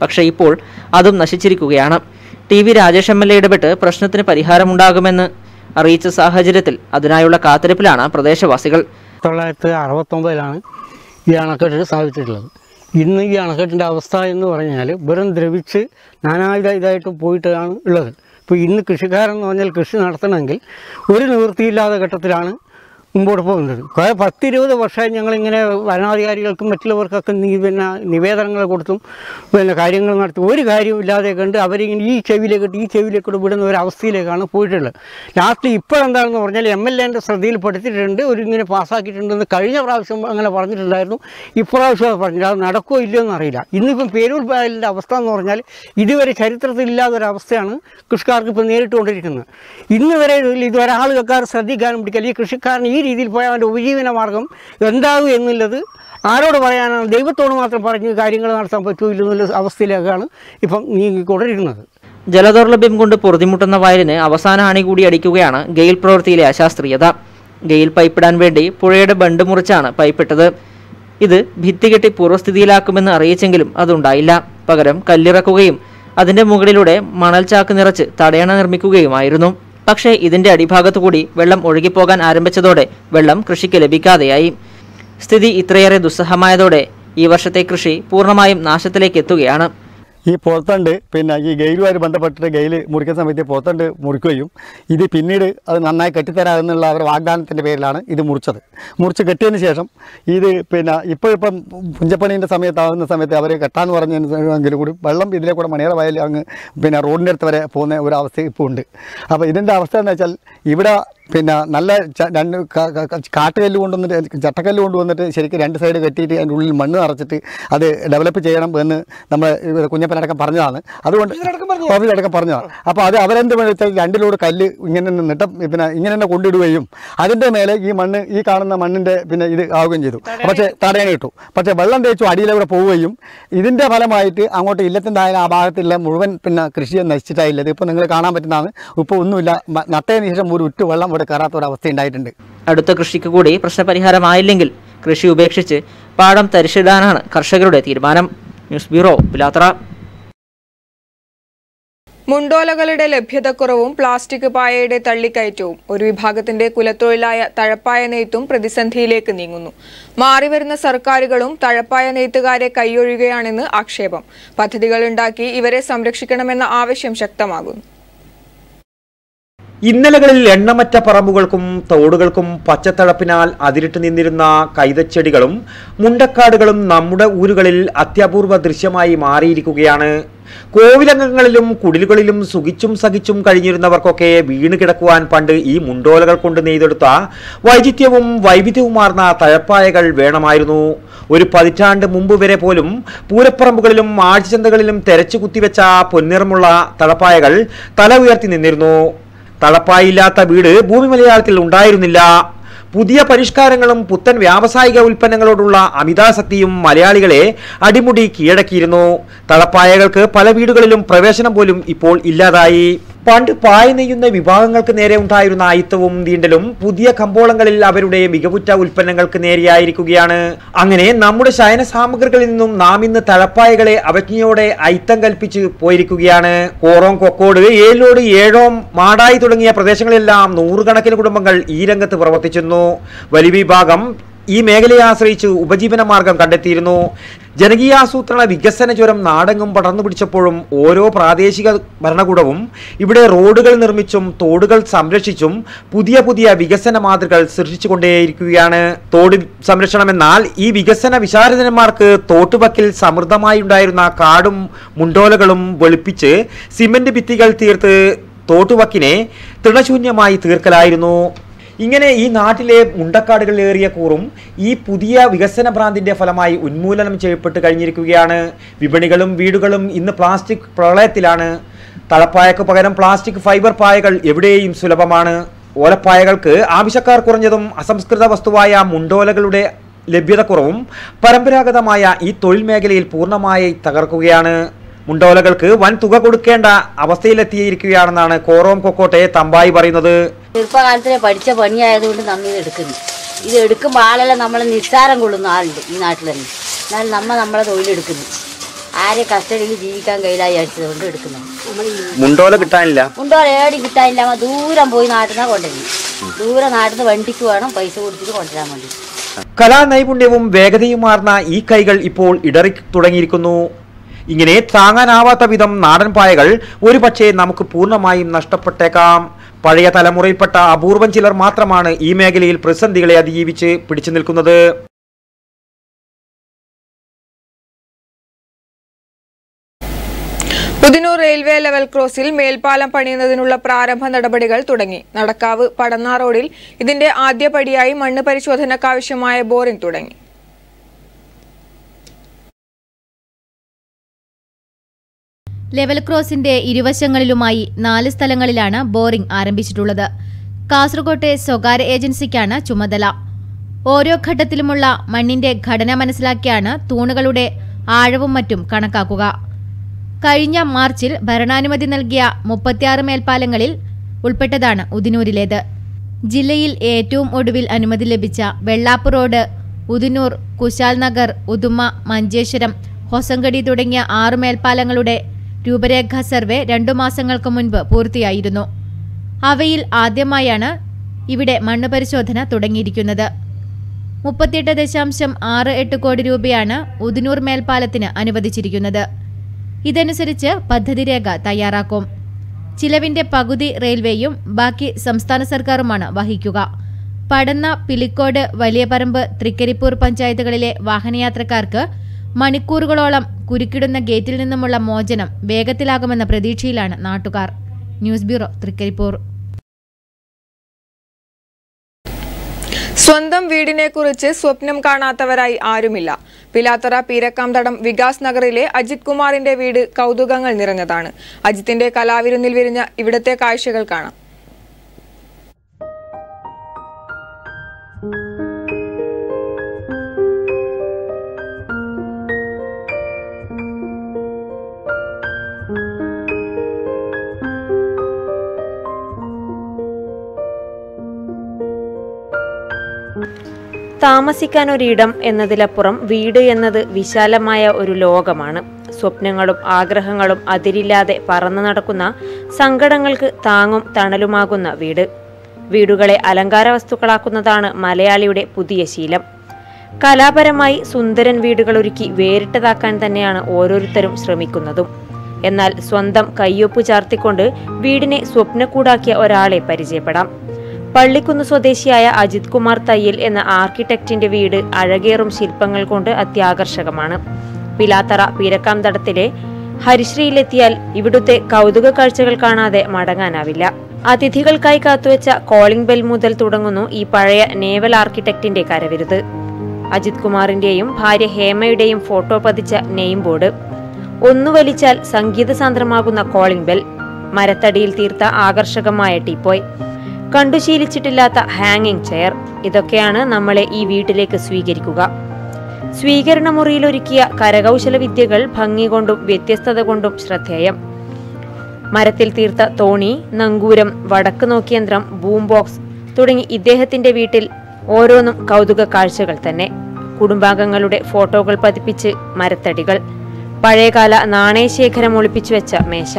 പക്ഷേ ഇപ്പോൾ അതും നശിച്ചിരിക്കുകയാണ്. TV രാജേഷ് MLA ഇടപെട്ട് പ്രശ്നത്തിന് പരിഹാരമുണ്ടാകുമെന്ന് അറിയിച്ച സാഹചര്യത്തിൽ അതിനായുള്ള കാത്തിരിപ്പിലാണ് പ്രദേശവാസികൾ. 1969 ഈ അണക്കെട്ട് സ്ഥാപിച്ചിട്ടുള്ളത്. ഇന്ന് ഈ അണക്കെട്ടിൻ്റെ അവസ്ഥ എന്ന് പറഞ്ഞാൽ വെറും ദ്രവിച്ച് നാനാവിധ പോയിട്ടാണ് ഉള്ളത്. ഇപ്പോൾ ഇന്ന് കൃഷിക്കാരെന്ന് പറഞ്ഞാൽ കൃഷി നടത്തണമെങ്കിൽ ഒരു നിവൃത്തിയില്ലാത്ത ഘട്ടത്തിലാണ് മുമ്പോട്ട് പോകുന്നത്. 10-20 വർഷമായി ഞങ്ങളിങ്ങനെ ഭരണാധികാരികൾക്കും മറ്റുള്ളവർക്കൊക്കെ നിവേദനങ്ങൾ കൊടുത്തും കാര്യങ്ങൾ നടത്തി ഒരു കാര്യമില്ലാതെ കണ്ട് അവരിങ്ങനെ ഈ ചെവിയിലേക്കൂടെ വിടുന്ന ഒരു അവസ്ഥയിലേക്കാണ് പോയിട്ടുള്ളത്. ലാസ്റ്റ് ഇപ്പോഴെന്താണെന്ന് പറഞ്ഞാൽ MLAൻ്റെ ശ്രദ്ധയിൽപ്പെടുത്തിയിട്ടുണ്ട്, ഇങ്ങനെ പാസ്സാക്കിയിട്ടുണ്ടെന്ന് കഴിഞ്ഞ പ്രാവശ്യം അങ്ങനെ പറഞ്ഞിട്ടുണ്ടായിരുന്നു. ഇപ്രാവശ്യം അത് പറഞ്ഞില്ല. അത് നടക്കുമോ ഇല്ലയോ എന്നറിയില്ല. ഇന്നിപ്പം പേരൂർ വയലിൻ്റെ അവസ്ഥ എന്ന് പറഞ്ഞാൽ ഇതുവരെ ചരിത്രത്തിലില്ലാത്തൊരവസ്ഥയാണ് കൃഷിക്കാർക്ക് ഇപ്പോൾ നേരിട്ടുകൊണ്ടിരിക്കുന്നത്. ഇതുവരെ ആളുകൾക്കാർ ശ്രദ്ധിക്കാനും പിടിക്കില്ല. ഈ കൃഷിക്കാരൻ ഈ രീതിയിൽ പോയാൽ അവൻ്റെ ഉപജീവന മാർഗം എന്താകും എന്നുള്ളത് ആരോട് പറയാനാണ്? ദൈവത്തോട് മാത്രം പറഞ്ഞ് കാര്യങ്ങൾ നടത്താൻ പറ്റുമോ എന്നുള്ള അവസ്ഥയിലേക്കാണ് ഇപ്പം നീങ്ങിക്കൊണ്ടിരിക്കുന്നത്. ജലദൗർലഭ്യം കൊണ്ട് പൊറുതിമുട്ടുന്ന വയലിന് അവസാന അണി കൂടി അടിക്കുകയാണ് ഗെയിൽ പ്രവൃത്തിയിലെ അശാസ്ത്രീയത. ഗെയിൽ പൈപ്പിടാൻ വേണ്ടി പുഴയുടെ ബണ്ട് മുറിച്ചാണ് പൈപ്പിട്ടത്. ഇത് ഭിത്തി കെട്ടി പൂർവ്വസ്ഥിതിയിലാക്കുമെന്ന് അറിയിച്ചെങ്കിലും അതുണ്ടായില്ല. പകരം കല്ലിറക്കുകയും അതിന്റെ മുകളിലൂടെ മണൽ ചാക്ക് നിറച്ച് തടയണ നിർമ്മിക്കുകയുമായിരുന്നു. പക്ഷേ ഇതിന്റെ അടിഭാഗത്തുകൂടി വെള്ളം ഒഴുകിപ്പോകാൻ ആരംഭിച്ചതോടെ വെള്ളം കൃഷിക്ക് ലഭിക്കാതെയായി. സ്ഥിതി ഇത്രയേറെ ദുസ്സഹമായതോടെ ഈ വർഷത്തെ കൃഷി പൂർണ്ണമായും നാശത്തിലേക്ക് എത്തുകയാണ്. ഈ പോത്തണ്ട് ഈ ഗെയിലുമായി ബന്ധപ്പെട്ടിട്ട് ഗെയിൽ മുറിക്കുന്ന സമയത്ത് പോത്തണ്ട് മുറിക്കുകയും ഇത് പിന്നീട് അത് നന്നായി കെട്ടിത്തരാമെന്നുള്ള അവരുടെ വാഗ്ദാനത്തിൻ്റെ പേരിലാണ് ഇത് മുറിച്ച് കെട്ടിയതിന് ശേഷം ഇത് ഇപ്പം പുഞ്ചപ്പണീൻ്റെ സമയത്താവുന്ന സമയത്ത് അവർ കെട്ടാന്ന് പറഞ്ഞെങ്കിലും കൂടി വെള്ളം ഇതിലെ കൂടെ മണിയറ വയൽ അങ്ങ് റോഡിൻ്റെ അടുത്ത് വരെ പോകുന്ന ഒരു അവസ്ഥ ഇപ്പോൾ ഉണ്ട്. അപ്പോൾ ഇതിൻ്റെ അവസ്ഥ എന്ന് വെച്ചാൽ ഇവിടെ പിന്നെ നല്ല രണ്ട് കാട്ടുകല്ല് കൊണ്ടുവന്നിട്ട് ചട്ടക്കല്ല് കൊണ്ടുവന്നിട്ട് ശരിക്കും 2 സൈഡ് കെട്ടിയിട്ട് അതിൻ്റെ ഉള്ളിൽ മണ്ണ് നിറച്ചിട്ട് അത് ഡെവലപ്പ് ചെയ്യണം എന്ന് നമ്മൾ കുഞ്ഞപ്പനടക്കം പറഞ്ഞതാണ്. അതുകൊണ്ട് ഓഫീസടക്കം പറഞ്ഞതാണ്. അപ്പോൾ അത് അവരെന്ത് വെച്ചാൽ 2 ലോഡ് കല്ല് ഇങ്ങനെ പിന്നെ ഇങ്ങനെ തന്നെ കൊണ്ടിടുകയും അതിൻ്റെ മേലെ ഈ മണ്ണ് ഈ കാണുന്ന മണ്ണിൻ്റെ പിന്നെ ഇത് ആവുകയും ചെയ്തു. പക്ഷേ തടയണ കിട്ടു. പക്ഷേ വെള്ളം തേച്ചു അടിയിലൂടെ പോവുകയും ഇതിൻ്റെ ഫലമായിട്ട് അങ്ങോട്ട് ഇല്ലത്തിൻ്റെ ആ ഭാഗത്തുള്ള മുഴുവൻ പിന്നെ കൃഷിയെ നശിച്ചിട്ടായില്ലത്. ഇപ്പോൾ നിങ്ങൾ കാണാൻ പറ്റുന്നതാണ്. ഇപ്പോൾ ഒന്നുമില്ല, നട്ടതിന് ശേഷം ഒരു ഉറ്റു വെള്ളം ഇവിടെ കയറാത്ത ഒരു അവസ്ഥ ഉണ്ടായിട്ടുണ്ട്. അടുത്ത കൃഷിക്ക് കൂടി പ്രശ്നപരിഹാരമായില്ലെങ്കിൽ കൃഷി ഉപേക്ഷിച്ച് പാടം തരിശിടാനാണ് കർഷകരുടെ തീരുമാനം. News bureau, Pilathara. മുണ്ടോലകളുടെ ലഭ്യതക്കുറവും പ്ലാസ്റ്റിക് പായയുടെ തള്ളിക്കയറ്റവും ഒരു വിഭാഗത്തിന്റെ കുലത്തൊഴിലായ തഴപ്പായ നെയ്ത്തും പ്രതിസന്ധിയിലേക്ക് നീങ്ങുന്നു. മാറിവരുന്ന സർക്കാരുകളും തഴപ്പായ നെയ്ത്തുകാരെ കൈയൊഴിയുകയാണെന്ന് ആക്ഷേപം. പദ്ധതികളുണ്ടാക്കി ഇവരെ സംരക്ഷിക്കണമെന്ന ആവശ്യം ശക്തമാകുന്നു. ഇന്നലകളിൽ എണ്ണമറ്റ പറമ്പുകൾക്കും തോടുകൾക്കും പച്ചത്തളപ്പിനാൽ അതിരിട്ട് നിന്നിരുന്ന കൈതച്ചെടികളും മുണ്ടക്കാടുകളും നമ്മുടെ ഊരുകളിൽ അത്യപൂർവ ദൃശ്യമായി മാറിയിരിക്കുകയാണ്. കോവിലംഗങ്ങളിലും കുടിലുകളിലും സുഖിച്ചും സഹിച്ചും കഴിഞ്ഞിരുന്നവർക്കൊക്കെ വീണ് കിടക്കുവാൻ പണ്ട് ഈ മുണ്ടോലകൾ കൊണ്ട് നെയ്തെടുത്ത വൈചിത്യവും വൈവിധ്യവുമാർന്ന തഴപ്പായകൾ വേണമായിരുന്നു. ഒരു പതിറ്റാണ്ട് മുമ്പ് വരെ പോലും പൂരപ്പറമ്പുകളിലും ആഴ്ചച്ചന്തകളിലും തെരച്ചു കുത്തിവെച്ച പൊന്നിറമുള്ള തളപ്പായകൾ തല ഉയർത്തി നിന്നിരുന്നു. തളപ്പായില്ലാത്ത വീട് ഭൂമി മലയാളത്തിൽ ഉണ്ടായിരുന്നില്ല. പുതിയ പരിഷ്കാരങ്ങളും പുത്തൻ വ്യാവസായിക ഉൽപ്പന്നങ്ങളോടുള്ള അമിതാസക്തിയും മലയാളികളെ അടിമുടി കീഴടക്കിയിരുന്നു. തളപ്പായകൾക്ക് പല വീടുകളിലും പ്രവേശനം പോലും ഇപ്പോൾ ഇല്ലാതായി. പണ്ട് പായ നെയ്യുന്ന വിഭാഗങ്ങൾക്ക് നേരെ ഉണ്ടായിരുന്ന അയിത്തവും തീണ്ടലും പുതിയ കമ്പോളങ്ങളിൽ അവരുടെ മികവുറ്റ ഉൽപ്പന്നങ്ങൾക്ക് നേരെയായിരിക്കുകയാണ്. അങ്ങനെ നമ്മുടെ ശയന സാമഗ്രികളിൽ നിന്നും നാം ഇന്ന് തളപ്പായകളെ അവജ്ഞയോടെ അയിത്തം കൽപ്പിച്ച് പോയിരിക്കുകയാണ്. കോറോം, കൊക്കോട്, ഏലോട്, ഏഴോം, മാടായി തുടങ്ങിയ പ്രദേശങ്ങളിലെല്ലാം 100 കണക്കിന് കുടുംബങ്ങൾ ഈ രംഗത്ത് പ്രവർത്തിച്ചിരുന്നു. വലിയ വിഭാഗം ഈ മേഖലയെ ആശ്രയിച്ച് ഉപജീവന മാർഗം കണ്ടെത്തിയിരുന്നു. ജനകീയാസൂത്രണ വികസന ജ്വരം നാടെങ്ങും പടർന്നു പിടിച്ചപ്പോഴും ഓരോ പ്രാദേശിക ഭരണകൂടവും ഇവിടെ റോഡുകൾ നിർമ്മിച്ചും തോടുകൾ സംരക്ഷിച്ചും പുതിയ പുതിയ വികസന മാതൃകകൾ സൃഷ്ടിച്ചുകൊണ്ടേയിരിക്കുകയാണ്. തോട് സംരക്ഷണമെന്നാൽ ഈ വികസന വിശാരദന്മാർക്ക് തോട്ടുവക്കിൽ സമൃദ്ധമായി ഉണ്ടായിരുന്ന കാടും മുണ്ടോലകളും വെളുപ്പിച്ച് സിമന്റ് ഭിത്തികൾ തീർത്ത് തോട്ടുവക്കിനെ തൃണശൂന്യമായി തീർക്കലായിരുന്നു. ഇങ്ങനെ ഈ നാട്ടിലെ മുണ്ടക്കാടുകളേറിയ കൂറും ഈ പുതിയ വികസന ഭ്രാന്തിന്റെ ഫലമായി ഉന്മൂലനം ചെയ്യപ്പെട്ട് കഴിഞ്ഞിരിക്കുകയാണ്. വിപണികളും വീടുകളും ഇന്ന് പ്ലാസ്റ്റിക് പ്രളയത്തിലാണ്. തളപ്പായക്ക് പകരം പ്ലാസ്റ്റിക് ഫൈബർ പായകൾ എവിടെയും സുലഭമാണ്. ഓലപ്പായകൾക്ക് ആവശ്യക്കാർ കുറഞ്ഞതും അസംസ്കൃത വസ്തുവായ മുണ്ടോലകളുടെ ലഭ്യതക്കുറവും പരമ്പരാഗതമായ ഈ തൊഴിൽ മേഖലയിൽ പൂർണ്ണമായി തകർക്കുകയാണ്. മുണ്ടോലകൾക്ക് വൻ തുക കൊടുക്കേണ്ട അവസ്ഥയിലെത്തിയിരിക്കുകയാണെന്നാണ് കോറോം കൊക്കോട്ടെ തമ്പായി പറയുന്നത്. ചെറുപ്പകാലത്തിലെ പഠിച്ച പണിയായതുകൊണ്ട് നമ്മൾ ഇത് എടുക്കുന്നു. ഇത് എടുക്കുമ്പോൾ ആളെല്ലാം നമ്മളെ നിസ്സാരം കൊള്ളുന്ന ആളുണ്ട് ഈ നാട്ടിൽ തന്നെ. എന്നാൽ നമ്മളെ തൊഴിലെടുക്കുന്നു. ആരെ കസ്റ്റഡിയിൽ ജീവിക്കാൻ കയ്യിലായി അടിച്ചതുകൊണ്ട് എടുക്കുന്നു. മുണ്ടോല കിട്ടാനില്ല, മുണ്ടോല ഏടി കിട്ടാനില്ല. ദൂരം പോയി നാട്ടിൽ നിന്നാണ് കൊണ്ടുവരുന്നത്. ദൂരെ നാട്ടിൽ നിന്ന് വണ്ടിക്ക് വേണം പൈസ കൊടുത്തിട്ട് കൊണ്ടുവരാൻ വേണ്ടി. കലാനൈപുണ്യവും വേഗതയുമാർന്ന ഈ കൈകൾ ഇപ്പോൾ ഇടറി തുടങ്ങിയിരിക്കുന്നു. ഇങ്ങനെ താങ്ങാനാവാത്ത വിധം നാടൻ പായകൾ ഒരുപക്ഷെ നമുക്ക് പൂർണ്ണമായും നഷ്ടപ്പെട്ടേക്കാം. പഴയ തലമുറയിൽപ്പെട്ട അപൂർവം ചിലർ മാത്രമാണ് ഈ മേഖലയിൽ പ്രതിസന്ധികളെ അതിജീവിച്ച് പിടിച്ചു നിൽക്കുന്നത്. പുതിനൂർ റെയിൽവേ ലെവൽ ക്രോസിൽ മേൽപ്പാലം പണിയുന്നതിനുള്ള പ്രാരംഭ നടപടികൾ തുടങ്ങി. നടക്കാവ് പടന്ന റോഡിൽ ഇതിന്റെ ആദ്യപടിയായി മണ്ണ് പരിശോധനക്കാവശ്യമായ ബോറിംഗ് തുടങ്ങി. ലെവൽ ക്രോസിന്റെ ഇരുവശങ്ങളിലുമായി 4 സ്ഥലങ്ങളിലാണ് ബോറിംഗ് ആരംഭിച്ചിട്ടുള്ളത്. കാസർകോട്ടെ സ്വകാര്യ ഏജൻസിക്കാണ് ചുമതല. ഓരോ ഘട്ടത്തിലുമുള്ള മണ്ണിന്റെ ഘടന മനസ്സിലാക്കിയാണ് തൂണുകളുടെ ആഴവും മറ്റും കണക്കാക്കുക. കഴിഞ്ഞ മാർച്ചിൽ ഭരണാനുമതി നൽകിയ 36 മേൽപ്പാലങ്ങളിൽ ഉൾപ്പെട്ടതാണ് ഉദിനൂരിലേത്. ജില്ലയിൽ ഏറ്റവും ഒടുവിൽ അനുമതി ലഭിച്ച വെള്ളാപ്പ് റോഡ്, ഉദിനൂർ, കുശാൽ നഗർ, ഉദുമ, മഞ്ചേശ്വരം, ഹൊസങ്കടി തുടങ്ങിയ 6 മേൽപ്പാലങ്ങളുടെ രൂപരേഖാ സർവേ 2 മാസങ്ങൾക്ക് മുൻപ് പൂർത്തിയായിരുന്നു. അവയിൽ ആദ്യമായാണ് ഇവിടെ മണ്ണ് പരിശോധന തുടങ്ങിയിരിക്കുന്നത്. 38.68 കോടി രൂപയാണ് ഉദിനൂർ മേൽപ്പാലത്തിന് അനുവദിച്ചിരിക്കുന്നത്. ഇതനുസരിച്ച് പദ്ധതി രേഖ തയ്യാറാക്കും. ചിലവിന്റെ പകുതി റെയിൽവേയും ബാക്കി സംസ്ഥാന സർക്കാരുമാണ് വഹിക്കുക. പടന്ന, പിലിക്കോട്, വലിയപറമ്പ്, തൃക്കരിപ്പൂർ പഞ്ചായത്തുകളിലെ വാഹനയാത്രക്കാർക്ക് മണിക്കൂറുകളോളം കുരുക്കിടുന്ന ഗേറ്റിൽ നിന്നുമുള്ള മോചനം വേഗത്തിലാകുമെന്ന പ്രതീക്ഷയിലാണ് നാട്ടുകാർ. News bureau, Thrikkaripur. സ്വന്തം വീടിനെക്കുറിച്ച് സ്വപ്നം കാണാത്തവരായി ആരുമില്ല. പിലാത്തറ പീരക്കാംതടം വികാസ് നഗറിലെ അജിത് കുമാറിന്റെ വീട് കൗതുകങ്ങൾ നിറഞ്ഞതാണ്. അജിത്തിന്റെ കലാവിരുന്നിൽ വിരിഞ്ഞ ഇവിടത്തെ കാഴ്ചകൾ കാണാം. താമസിക്കാനൊരിടം എന്നതിലപ്പുറം വീട് എന്നത് വിശാലമായ ഒരു ലോകമാണ്. സ്വപ്നങ്ങളും ആഗ്രഹങ്ങളും അതിരില്ലാതെ പറന്നു നടക്കുന്ന സങ്കടങ്ങൾക്ക് താങ്ങും തണലുമാകുന്ന വീട്. വീടുകളെ അലങ്കാര വസ്തുക്കളാക്കുന്നതാണ് മലയാളിയുടെ പുതിയ ശീലം. കലാപരമായി സുന്ദരൻ വീടുകളൊരുക്കി വേറിട്ടതാക്കാൻ തന്നെയാണ് ഓരോരുത്തരും ശ്രമിക്കുന്നതും. എന്നാൽ സ്വന്തം കയ്യൊപ്പ് ചാർത്തിക്കൊണ്ട് വീടിനെ സ്വപ്നക്കൂടാക്കിയ ഒരാളെ പരിചയപ്പെടാം. പള്ളിക്കുന്ന് സ്വദേശിയായ അജിത് കുമാർ തയ്യൽ എന്ന ആർക്കിടെക്റ്റിന്റെ വീട് അഴകേറും ശില്പങ്ങൾ കൊണ്ട് അത്യാകർഷകമാണ്. പിലാത്തറ പീരക്കാംതടത്തിലെ ഹരിശ്രീയിലെത്തിയാൽ ഇവിടുത്തെ കൗതുക കാഴ്ചകൾ കാണാതെ മടങ്ങാനാവില്ല. അതിഥികൾക്കായി കാത്തുവെച്ച കോളിംഗ് ബെൽ മുതൽ തുടങ്ങുന്നു ഈ പഴയ നേവൽ ആർക്കിടെക്റ്റിന്റെ കരവിരുത്. അജിത് കുമാറിന്റെയും ഭാര്യ ഹേമയുടെയും ഫോട്ടോ പതിച്ച നെയിം ബോർഡ്, ഒന്നു വലിച്ചാൽ സംഗീത സാന്ദ്രമാകുന്ന കോളിംഗ് ബെൽ, മരത്തടിയിൽ തീർത്ത ആകർഷകമായ ടീപ്പോയ്, കണ്ടുശീലിച്ചിട്ടില്ലാത്ത ഹാങ്ങിങ് ചെയർ, ഇതൊക്കെയാണ് നമ്മളെ ഈ വീട്ടിലേക്ക് സ്വീകരിക്കുക. സ്വീകരണ മുറിയിലൊരുക്കിയ കരകൗശല വിദ്യകൾ ഭംഗി കൊണ്ടും വ്യത്യസ്തത കൊണ്ടും ശ്രദ്ധേയം. മരത്തിൽ തീർത്ത തോണി, നങ്കൂരം, വടക്ക് നോക്കിയന്ത്രം, ബൂം ബോക്സ് തുടങ്ങി ഇദ്ദേഹത്തിന്റെ വീട്ടിൽ ഓരോന്നും കൗതുക കാഴ്ചകൾ തന്നെ. കുടുംബാംഗങ്ങളുടെ ഫോട്ടോകൾ പതിപ്പിച്ച് മരത്തടികൾ, പഴയകാല നാണയശേഖരം ഒളിപ്പിച്ചു വെച്ച മേശ,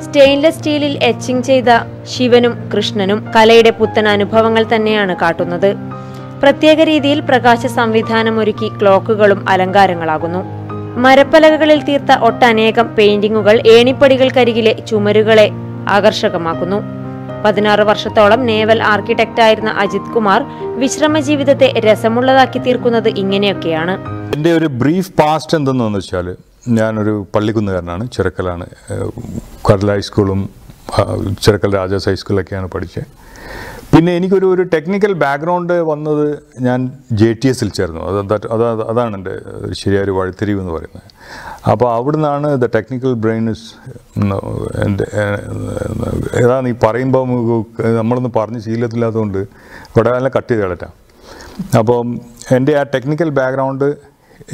സ്റ്റെയിൻലെസ് സ്റ്റീലിൽ എച്ചിങ് ചെയ്ത ശിവനും കൃഷ്ണനും കലയുടെ പുത്തൻ അനുഭവങ്ങൾ തന്നെയാണ് കാട്ടുന്നത്. പ്രത്യേക രീതിയിൽ പ്രകാശ സംവിധാനം ഒരുക്കി ക്ലോക്കുകളും അലങ്കാരങ്ങളാകുന്നു. മരപ്പലകകളിൽ തീർത്ത ഒട്ടനേകം പെയിന്റിങ്ങുകൾ ഏണിപ്പടികൾക്കരികിലെ ചുമരുകളെ ആകർഷകമാക്കുന്നു. 16 വർഷത്തോളം നേവൽ ആർക്കിടെക്റ്റായിരുന്ന അജിത് കുമാർ വിശ്രമ ജീവിതത്തെ രസമുള്ളതാക്കി തീർക്കുന്നത് ഇങ്ങനെയൊക്കെയാണ്. എൻ്റെ ഒരു ബ്രീഫ് പാസ്റ്റ് എന്തെന്ന് വെച്ചാൽ, ഞാനൊരു പള്ളിക്കുന്നുകാരനാണ്. ചിറക്കലാണ്. കടൽ ഹൈസ്കൂളും ചിറക്കൽ രാജാസ് ഹൈസ്കൂളിലൊക്കെയാണ് പഠിച്ചത്. പിന്നെ എനിക്കൊരു ടെക്നിക്കൽ ബാക്ക്ഗ്രൗണ്ട് വന്നത് ഞാൻ JTSൽ ചേർന്നു. അതാണ് എൻ്റെ ശരിയായൊരു വഴിത്തിരിവ് എന്ന് പറയുന്നത്. അപ്പോൾ അവിടുന്നാണ് ദ ടെക്നിക്കൽ ബ്രെയിൻസ് എൻ്റെ ഏതാണ് ഈ പറയുമ്പോൾ നമ്മളൊന്നും പറഞ്ഞ് ശീലത്തില്ലാത്തതുകൊണ്ട് ഇവിടെ എല്ലാം കട്ട് ചെയ്ത് കളറ്റാം. അപ്പം എൻ്റെ ആ ടെക്നിക്കൽ ബാക്ക്ഗ്രൗണ്ട്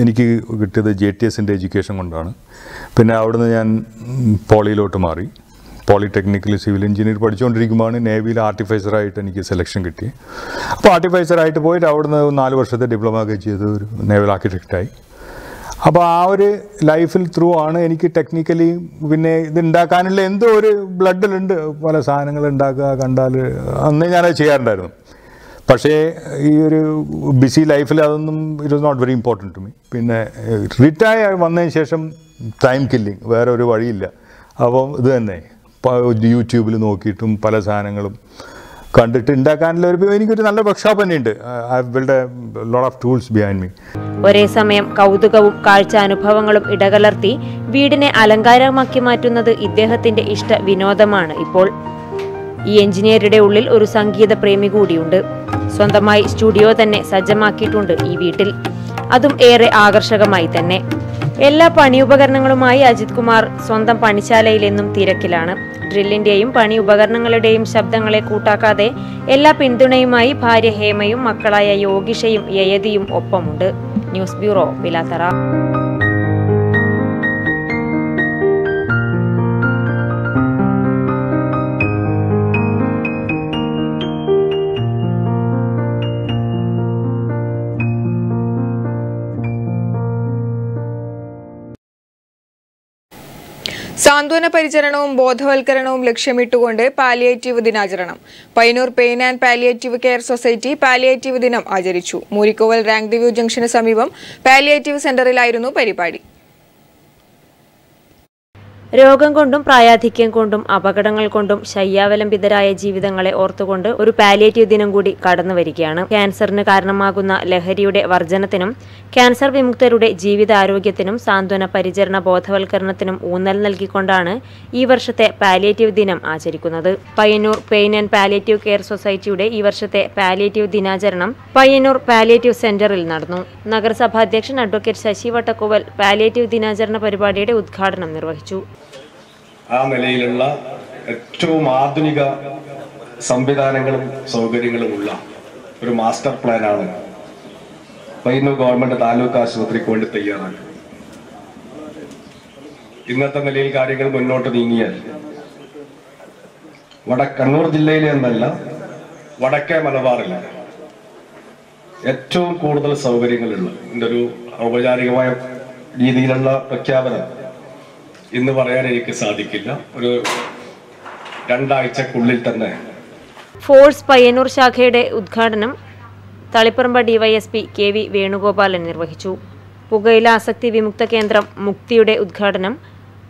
എനിക്ക് കിട്ടിയത് JTSൻ്റെ എഡ്യൂക്കേഷൻ കൊണ്ടാണ്. പിന്നെ അവിടുന്ന് ഞാൻ പോളിയിലോട്ട് മാറി. പോളിടെക്നിക്കൽ സിവിൽ എഞ്ചിനീയർ പഠിച്ചുകൊണ്ടിരിക്കുമ്പോഴാണ് നേവിയിൽ ആർട്ടിഫൈസറായിട്ട് എനിക്ക് സെലക്ഷൻ കിട്ടി. അപ്പോൾ ആർട്ടിഫൈസറായിട്ട് പോയിട്ട് അവിടുന്ന് 4 വർഷത്തെ ഡിപ്ലോമ ഒക്കെ ചെയ്ത് ഒരു നേവൽ ആർക്കിടെക്റ്റായി. അപ്പോൾ ആ ഒരു ലൈഫിൽ ത്രൂ ആണ് എനിക്ക് ടെക്നിക്കലി പിന്നെ ഇത് ഉണ്ടാക്കാനുള്ള എന്തോ ഒരു ബ്ലഡിലുണ്ട്. പല സാധനങ്ങൾ ഉണ്ടാക്കുക കണ്ടാൽ അന്നേ ഞാനത് ചെയ്യാറുണ്ടായിരുന്നു. പക്ഷേ ഈ ഒരു ബിസി ലൈഫിൽ അതൊന്നും it was not very important to me. പിന്നെ റിട്ടയർ വന്നതിന് ശേഷം ടൈം കില്ലിങ്, വേറെ ഒരു വഴിയില്ല. അപ്പം ഇത് തന്നെ യൂട്യൂബിൽ നോക്കിയിട്ടും പല സാധനങ്ങളും കണ്ടിട്ട് ഉണ്ടാക്കാനുള്ള എനിക്കൊരു നല്ല വർക്ക്ഷോപ്പ് തന്നെയുണ്ട്. I have build a lot of tools behind me. ഒരേ സമയം കൗതുകവും കാഴ്ച അനുഭവങ്ങളും ഇടകലർത്തി വീടിനെ അലങ്കാരമാക്കി മാറ്റുന്നത് ഇദ്ദേഹത്തിന്റെ ഇഷ്ട വിനോദമാണ് ഇപ്പോൾ. ഈ എഞ്ചിനീയറുടെ ഉള്ളിൽ ഒരു സംഗീത പ്രേമി കൂടിയുണ്ട്. സ്വന്തമായി സ്റ്റുഡിയോ തന്നെ സജ്ജമാക്കിയിട്ടുണ്ട് ഈ വീട്ടിൽ. അതും ഏറെ ആകർഷകമായി തന്നെ. എല്ലാ പണിയുപകരണങ്ങളുമായി അജിത് കുമാർ സ്വന്തം പണിശാലയിൽ എന്നും തിരക്കിലാണ്. ഡ്രില്ലിന്റെയും പണി ഉപകരണങ്ങളുടെയും ശബ്ദങ്ങളെ കൂട്ടാക്കാതെ എല്ലാ പിന്തുണയുമായി ഭാര്യ ഹേമയും മക്കളായ യോഗിഷയും യയതിയും ഒപ്പമുണ്ട്. News bureau, Pilathara. സാന്ത്വന പരിചരണവും ബോധവൽക്കരണവും ലക്ഷ്യമിട്ടുകൊണ്ട് പാലിയേറ്റീവ് ദിനാചരണം. Payyanur pain and palliative care society palliative ദിനം ആചരിച്ചു. മൂരിക്കോവൽ റാങ്ക് റിവ്യൂ ജംഗ്ഷന് സമീപം പാലിയേറ്റീവ് സെന്ററിലായിരുന്നു പരിപാടി. രോഗം കൊണ്ടും പ്രായാധിക്യം കൊണ്ടും അപകടങ്ങൾ കൊണ്ടും ശയ്യാവലംബിതരായ ജീവിതങ്ങളെ ഓർത്തുകൊണ്ട് ഒരു പാലിയേറ്റീവ് ദിനം കൂടി കടന്നു വരികയാണ്. ക്യാൻസറിന് കാരണമാകുന്ന ലഹരിയുടെ വർജനത്തിനും ക്യാൻസർ വിമുക്തരുടെ ജീവിതാരോഗ്യത്തിനും സാന്ത്വന പരിചരണ ബോധവൽക്കരണത്തിനും ഊന്നൽ നൽകിക്കൊണ്ടാണ് ഈ വർഷത്തെ പാലിയേറ്റീവ് ദിനം ആചരിക്കുന്നത്. Payyanur pain and palliative care സൊസൈറ്റിയുടെ ഈ വർഷത്തെ പാലിയേറ്റീവ് ദിനാചരണം പയ്യന്നൂർ പാലിയേറ്റീവ് സെന്ററിൽ നടന്നു. നഗരസഭാ അധ്യക്ഷൻ അഡ്വക്കേറ്റ് ശശി വട്ടക്കുവൽ പാലിയേറ്റീവ് ദിനാചരണ പരിപാടിയുടെ ഉദ്ഘാടനം നിർവഹിച്ചു. ആ നിലയിലുള്ള ഏറ്റവും ആധുനിക സംവിധാനങ്ങളും സൗകര്യങ്ങളുമുള്ള ഒരു മാസ്റ്റർ പ്ലാനാണ് പയ്യന്നൂർ ഗവൺമെന്റ് താലൂക്ക് ആശുപത്രിക്ക് വേണ്ടി തയ്യാറാക്കുന്നത്. ഇന്നത്തെ നിലയിൽ കാര്യങ്ങൾ മുന്നോട്ട് നീങ്ങിയാൽ കണ്ണൂർ ജില്ലയിലെ എന്നല്ല, വടക്കേ മലബാറിൽ ഏറ്റവും കൂടുതൽ സൗകര്യങ്ങളുള്ള ഇതിൻ്റെ ഒരു ഔപചാരികമായ രീതിയിലുള്ള പ്രഖ്യാപനം ഇന്ന് പറയാൻ എനിക്ക് സാധിക്കില്ല. ഒരു 2 ആഴ്ചക്കുള്ളിൽ തന്നെ ഫോഴ്സ് പയ്യന്നൂർ ശാഖയുടെ ഉദ്ഘാടനം തളിപ്പറമ്പ് ഡിവൈഎസ്പി KV വേണുഗോപാലൻ നിർവഹിച്ചു. പുകയില ആസക്തി വിമുക്ത കേന്ദ്രം മുക്തിയുടെ ഉദ്ഘാടനം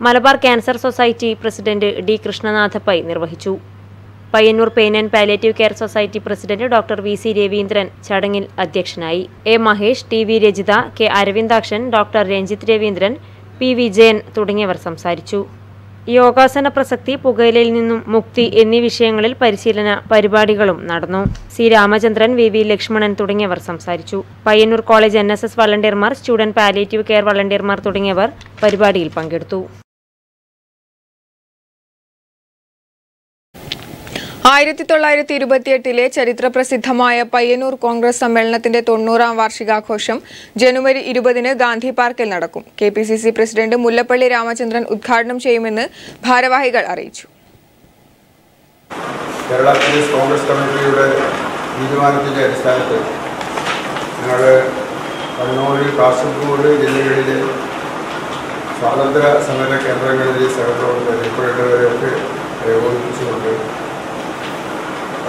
Malabar cancer society president D Krishnanatha Pai നിർവഹിച്ചു. Payyanur pain and palliative care society president doctor VC Raveendran ചടങ്ങിൽ അധ്യക്ഷനായി. A Mahesh, TV Rajitha, K Aravindakshan, doctor Ranjith Raveendran, P Vijayan തുടങ്ങിയവർ സംസാരിച്ചു. യോഗാസന പ്രസക്തി, പുകയിലയിൽ നിന്നും മുക്തി എന്നീ വിഷയങ്ങളിൽ പരിശീലന പരിപാടികളും നടന്നു. C രാമചന്ദ്രൻ, VV ലക്ഷ്മണൻ തുടങ്ങിയവർ സംസാരിച്ചു. പയ്യന്നൂർ കോളേജ് NSS വളണ്ടിയർമാർ, സ്റ്റുഡന്റ് പാലിയേറ്റീവ് കെയർ വളണ്ടിയർമാർ തുടങ്ങിയവർ പരിപാടിയിൽ പങ്കെടുത്തു. 1928 ചരിത്രപ്രസിദ്ധമായ പയ്യന്നൂർ കോൺഗ്രസ് സമ്മേളനത്തിന്റെ 90ാം വാർഷികാഘോഷം ജനുവരി 20 ഗാന്ധി പാർക്കിൽ നടക്കും. KPCC പ്രസിഡന്റ് മുല്ലപ്പള്ളി രാമചന്ദ്രൻ ഉദ്ഘാടനം ചെയ്യുമെന്ന് ഭാരവാഹികൾ അറിയിച്ചു. കേരള പ്രദേശ് കോൺഗ്രസ് കമ്മിറ്റിയുടെ തീരുമാനത്തിന്റെ അടിസ്ഥാനത്തിൽ ഞങ്ങൾ കണ്ണൂർ, കാസർഗോഡ് ജില്ലകളിലെ സ്വാതന്ത്ര്യ സമര കേന്ദ്രങ്ങളിലെ സഹപ്രവർത്തകരെയൊക്കെ ഏകോപിപ്പിച്ചുകൊണ്ട്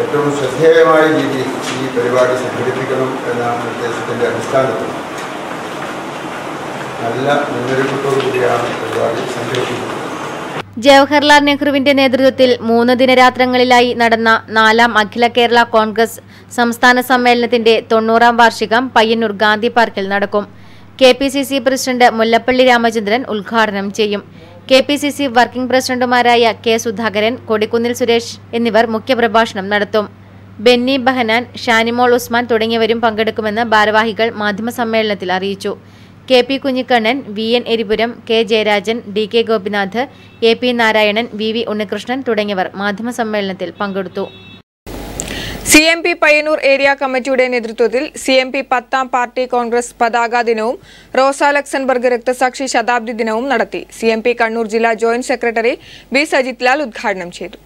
ഏറ്റവും ശ്രദ്ധേയമായ രീതിയിൽ ഈ പരിപാടി സംഘടിപ്പിക്കണം എന്ന നിർദ്ദേശത്തിൻ്റെ അടിസ്ഥാനത്തിൽ നല്ല മുന്നൊരുക്കത്തോടുകൂടിയാണ് പരിപാടി സംഘടിപ്പിക്കുന്നത്. ജവഹർലാൽ നെഹ്റുവിന്റെ നേതൃത്വത്തിൽ 3 ദിനരാത്രങ്ങളിലായി നടന്ന 4ാം അഖില കേരള കോൺഗ്രസ് സംസ്ഥാന സമ്മേളനത്തിന്റെ 90ാം വാർഷികം പയ്യന്നൂർ ഗാന്ധി പാർക്കിൽ നടക്കും. KPCC പ്രസിഡന്റ് മുല്ലപ്പള്ളി രാമചന്ദ്രൻ ഉദ്ഘാടനം ചെയ്യും. KPCC വർക്കിംഗ് പ്രസിഡന്റുമാരായ K സുധാകരൻ, കൊടിക്കുന്നിൽ സുരേഷ് എന്നിവർ മുഖ്യപ്രഭാഷണം നടത്തും. ബെന്നി ബഹനാൻ, ഷാനിമോൾ ഉസ്മാൻ തുടങ്ങിയവരും പങ്കെടുക്കുമെന്ന് ഭാരവാഹികൾ മാധ്യമസമ്മേളനത്തിൽ അറിയിച്ചു. KP Kunhikannan, VN Eripuram, K Jayarajan, DK Gopinath, AP Narayanan, VV Unnikrishnan തുടങ്ങിയവർ മാധ്യമസമ്മേളനത്തിൽ പങ്കെടുത്തു. CMP പയ്യന്നൂർ ഏരിയ കമ്മിറ്റിയുടെ നേതൃത്വത്തിൽ CMP 10ാം പാർട്ടി കോൺഗ്രസ് പതാക ദിനവും റോസ ലക്സൺബർഗ് രക്തസാക്ഷി ശതാബ്ദി ദിനവും നടത്തി. CMP കണ്ണൂർ ജില്ലാ joint secretary B Sajith Lal ഉദ്ഘാടനം ചെയ്തു.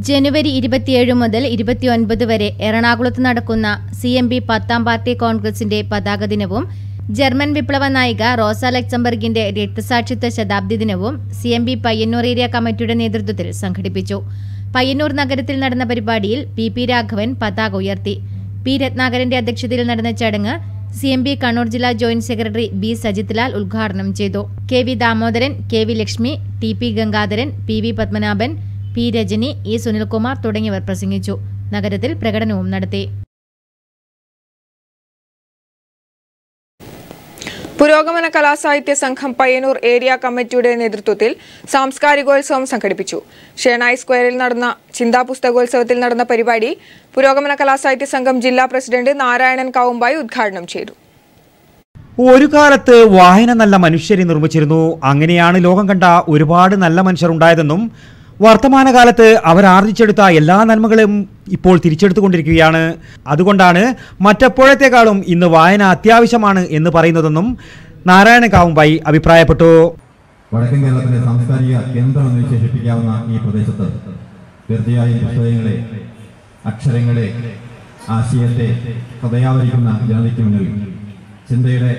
ജനുവരി 27 മുതൽ 29 വരെ എറണാകുളത്ത് നടക്കുന്ന CMP 10ാം പാർട്ടി കോൺഗ്രസിന്റെ പതാക ദിനവും ജർമ്മൻ വിപ്ലവ നായിക റോസ ലക്സംബർഗിന്റെ രക്തസാക്ഷിത്വ ശതാബ്ദി ദിനവും CMP പയ്യന്നൂർ ഏരിയ കമ്മിറ്റിയുടെ നേതൃത്വത്തിൽ സംഘടിപ്പിച്ചു. പയ്യന്നൂർ നഗരത്തിൽ നടന്ന പരിപാടിയിൽ PP രാഘവൻ പതാക ഉയർത്തി. P രത്നാകരന്റെ അധ്യക്ഷതയിൽ നടന്ന ചടങ്ങ് CMP കണ്ണൂർ ജില്ലാ joint secretary B Sajith Lal ഉദ്ഘാടനം ചെയ്തു. KV Damodaran, KV Lakshmi, TP Gangadharan, PV Padmanabhan, P Rajani, E Sunilkumar തുടങ്ങിയവർ പ്രസംഗിച്ചു. നഗരത്തിൽ പ്രകടനവും നടത്തി. പുരോഗമന കലാസാഹിത്യ സംഘം പയ്യന്നൂർ ഏരിയ കമ്മിറ്റിയുടെ നേതൃത്വത്തിൽ സാംസ്കാരികോത്സവം സംഘടിപ്പിച്ചു. ഷേണായി സ്ക്വയറിൽ നടന്ന ചിന്താ പുസ്തകോത്സവത്തിൽ നടന്ന പരിപാടി പുരോഗമന കലാസാഹിത്യ സംഘം ജില്ലാ പ്രസിഡന്റ് നാരായണൻ കാവുമ്പായി ഉദ്ഘാടനം ചെയ്തു. ഒരു കാലത്ത് വായന നല്ല മനുഷ്യരെ നിർമ്മിച്ചിരുന്നു. അങ്ങനെയാണ് ലോകം കണ്ട ഒരുപാട് നല്ല മനുഷ്യർ ഉണ്ടായതെന്നും വർത്തമാനകാലത്ത് അവർ ആർജിച്ചെടുത്ത എല്ലാ നന്മകളും ഇപ്പോൾ തിരിച്ചെടുത്തുകൊണ്ടിരിക്കുകയാണ്. അതുകൊണ്ടാണ് മറ്റെപ്പോഴത്തെക്കാളും ഇന്ന് വായന അത്യാവശ്യമാണ് എന്ന് പറയുന്നതെന്നും നാരായണ കാവുമ്പായി അഭിപ്രായപ്പെട്ടു. വടക്കൻ കേരളത്തിലെ സാംസ്കാരിക കേന്ദ്രം എന്ന് വിശേഷിപ്പിക്കാവുന്ന ഈ പ്രദേശത്ത് തീർച്ചയായും പുസ്തകങ്ങളെ, അക്ഷരങ്ങളെ, ആശയത്തെ ഹൃദയാവരിക്കുന്ന ജനതയ്ക്ക് മുന്നിൽ ചിന്തയുടെ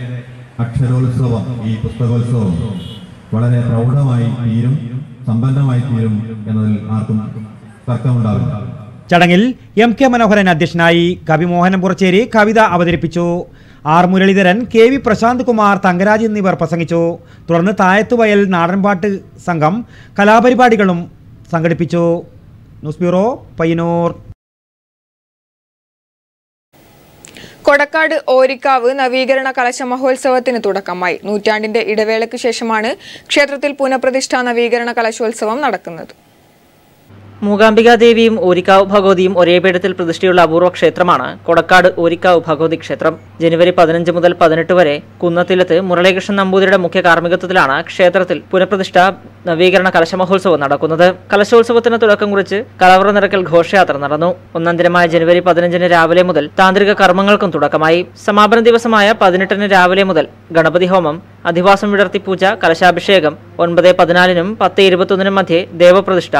അക്ഷരോത്സവം, ഈ പുസ്തകോത്സവം വളരെ പ്രൗഢമായി തീരും, സമ്പന്നമായി തീരും എന്നതിൽ ആർക്കും തർക്കമുണ്ടാവില്ല. ചടങ്ങിൽ MK മനോഹരൻ അധ്യക്ഷനായി. കവി മോഹനൻ പുറച്ചേരി കവിത അവതരിപ്പിച്ചു. R മുരളീധരൻ, KV പ്രശാന്ത് കുമാർ, തങ്കരാജ് എന്നിവർ പ്രസംഗിച്ചു. തുടർന്ന് തായത്തുവയൽ നാടൻപാട്ട് സംഘം കലാപരിപാടികളും സംഘടിപ്പിച്ചു. News bureau, Payyanur. കൊടക്കാട് ഓരിക്കാവ് നവീകരണ കലശ മഹോത്സവത്തിന് തുടക്കമായി. നൂറ്റാണ്ടിന്റെ ഇടവേളയ്ക്ക് ശേഷമാണ് ക്ഷേത്രത്തിൽ പുനഃപ്രതിഷ്ഠാ നവീകരണ കലശോത്സവം നടക്കുന്നത്. മൂകാംബികാദേവിയും ഓരിക്കാവ് ഭഗവതിയും ഒരേ പീഠത്തിൽ പ്രതിഷ്ഠയുള്ള അപൂർവ ക്ഷേത്രമാണ് കൊടക്കാട് ഓരിക്കാവ് ഭഗവതി ക്ഷേത്രം. ജനുവരി 15 മുതൽ 18 വരെ കുന്നത്തിലത്ത് മുരളീകൃഷ്ണൻ നമ്പൂതിരിയുടെ മുഖ്യ കാർമ്മികത്വത്തിലാണ് ക്ഷേത്രത്തിൽ പുനഃപ്രതിഷ്ഠാ നവീകരണ കലശമഹോത്സവം നടക്കുന്നത്. കലശോത്സവത്തിന് തുടക്കം കുറിച്ച് കലവറ നിറക്കൽ ഘോഷയാത്ര നടന്നു. ഒന്നാം ദിനമായ ജനുവരി 15 രാവിലെ മുതൽ താന്ത്രിക കർമ്മങ്ങൾക്കും തുടക്കമായി. സമാപന ദിവസമായ 18 രാവിലെ മുതൽ ഗണപതി ഹോമം, അധിവാസം വിടർത്തി പൂജ, കലശാഭിഷേകം, 9:14 10:21 മധ്യേ ദേവപ്രതിഷ്ഠ,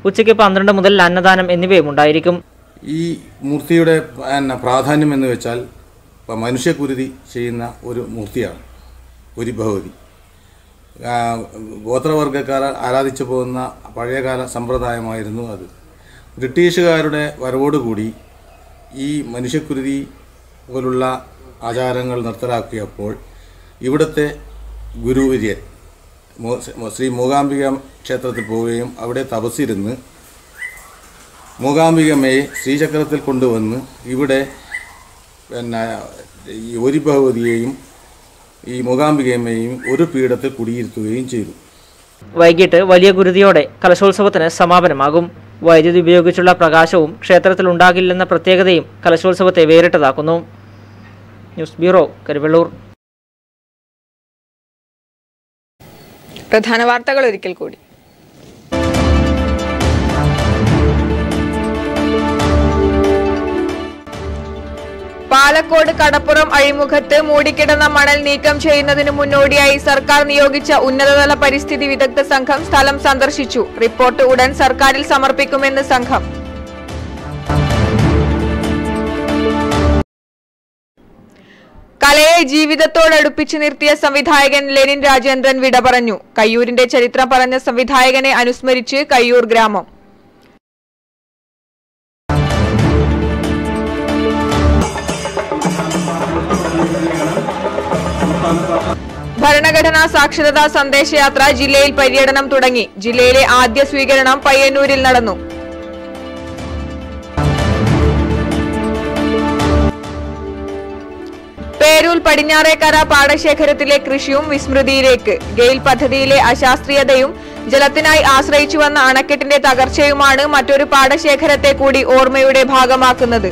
ഉച്ചയ്ക്ക് 12 മുതൽ അന്നദാനം എന്നിവയും ഉണ്ടായിരിക്കും. ഈ മൂർത്തിയുടെ പ്രാധാന്യം എന്ന് വെച്ചാൽ മനുഷ്യകുരുതി ചെയ്യുന്ന ഒരു മൂർത്തിയാണ് ഒരു ഭഗവതി. ഗോത്രവർഗ്ഗക്കാർ ആരാധിച്ചു പോകുന്ന പഴയകാല സമ്പ്രദായമായിരുന്നു അത്. ബ്രിട്ടീഷുകാരുടെ വരവോടുകൂടി ഈ മനുഷ്യകുരുതി പോലുള്ള ആചാരങ്ങൾ നിർത്തലാക്കിയപ്പോൾ ഇവിടുത്തെ ഗുരുവര്യൻ ശ്രീ മൂകാംബിക ക്ഷേത്രത്തിൽ പോവുകയും അവിടെ തപസ്സിരുന്ന് മൂകാംബികമ്മയെ ശ്രീചക്രത്തിൽ കൊണ്ടുവന്ന് ഇവിടെ ഈ ഒരു ഭഗവതിയെയും ഈ മൂകാംബികമ്മയെയും ഒരു പീഠത്തിൽ കുടിയിരുത്തുകയും ചെയ്തു. വൈകിട്ട് വലിയ ഗുരുതിയോടെ കലശോത്സവത്തിന് സമാപനമാകും. വൈദ്യുതി ഉപയോഗിച്ചുള്ള പ്രകാശവും ക്ഷേത്രത്തിൽ ഉണ്ടാകില്ലെന്ന പ്രത്യേകതയും കലശോത്സവത്തെ വേറിട്ടതാക്കുന്നു. News bureau, Karuvallur. പ്രധാന വാർത്തകൾ ഒരിക്കൽ കൂടി. പാലക്കോട് കടപ്പുറം അഴിമുഖത്ത് മൂടിക്കിടന്ന മണൽ നീക്കം ചെയ്യുന്നതിന് മുന്നോടിയായി സർക്കാർ നിയോഗിച്ച ഉന്നതതല പരിസ്ഥിതി വിദഗ്ധ സംഘം സ്ഥലം സന്ദർശിച്ചു. റിപ്പോർട്ട് ഉടൻ സർക്കാരിൽ സമർപ്പിക്കുമെന്ന് സംഘം. കലയെ ജീവിതത്തോടടുപ്പിച്ചു നിർത്തിയ സംവിധായകൻ ലെനിൻ രാജേന്ദ്രൻ വിട പറഞ്ഞു. കയ്യൂരിന്റെ ചരിത്രം പറഞ്ഞ സംവിധായകനെ അനുസ്മരിച്ച് കയ്യൂർ ഗ്രാമം. ഭരണഘടനാ സാക്ഷരതാ സന്ദേശയാത്ര ജില്ലയിൽ പര്യടനം തുടങ്ങി. ജില്ലയിലെ ആദ്യ സ്വീകരണം പയ്യന്നൂരിൽ നടന്നു. പേരൂർ പടിഞ്ഞാറേക്കര പാടശേഖരത്തിലെ കൃഷിയും വിസ്മൃതിയിലേക്ക്. ഗെയിൽ പദ്ധതിയിലെ അശാസ്ത്രീയതയും ജലത്തിനായി ആശ്രയിച്ചു വന്ന അണക്കെട്ടിന്റെ തകർച്ചയുമാണ് മറ്റൊരു പാടശേഖരത്തെ കൂടി ഓർമ്മയുടെ ഭാഗമാക്കുന്നത്.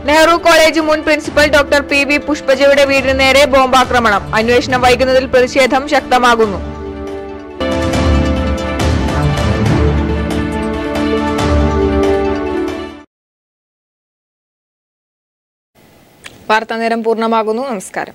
നെഹ്റു കോളേജ് മുൻ പ്രിൻസിപ്പൽ ഡോക്ടർ PV പുഷ്പജയുടെ വീടിന് നേരെ ബോംബാക്രമണം. അന്വേഷണം വൈകുന്നതിൽ പ്രതിഷേധം ശക്തമാകുന്നു. വാർത്താനേരം പൂർണ്ണമാകുന്നു. നമസ്കാരം.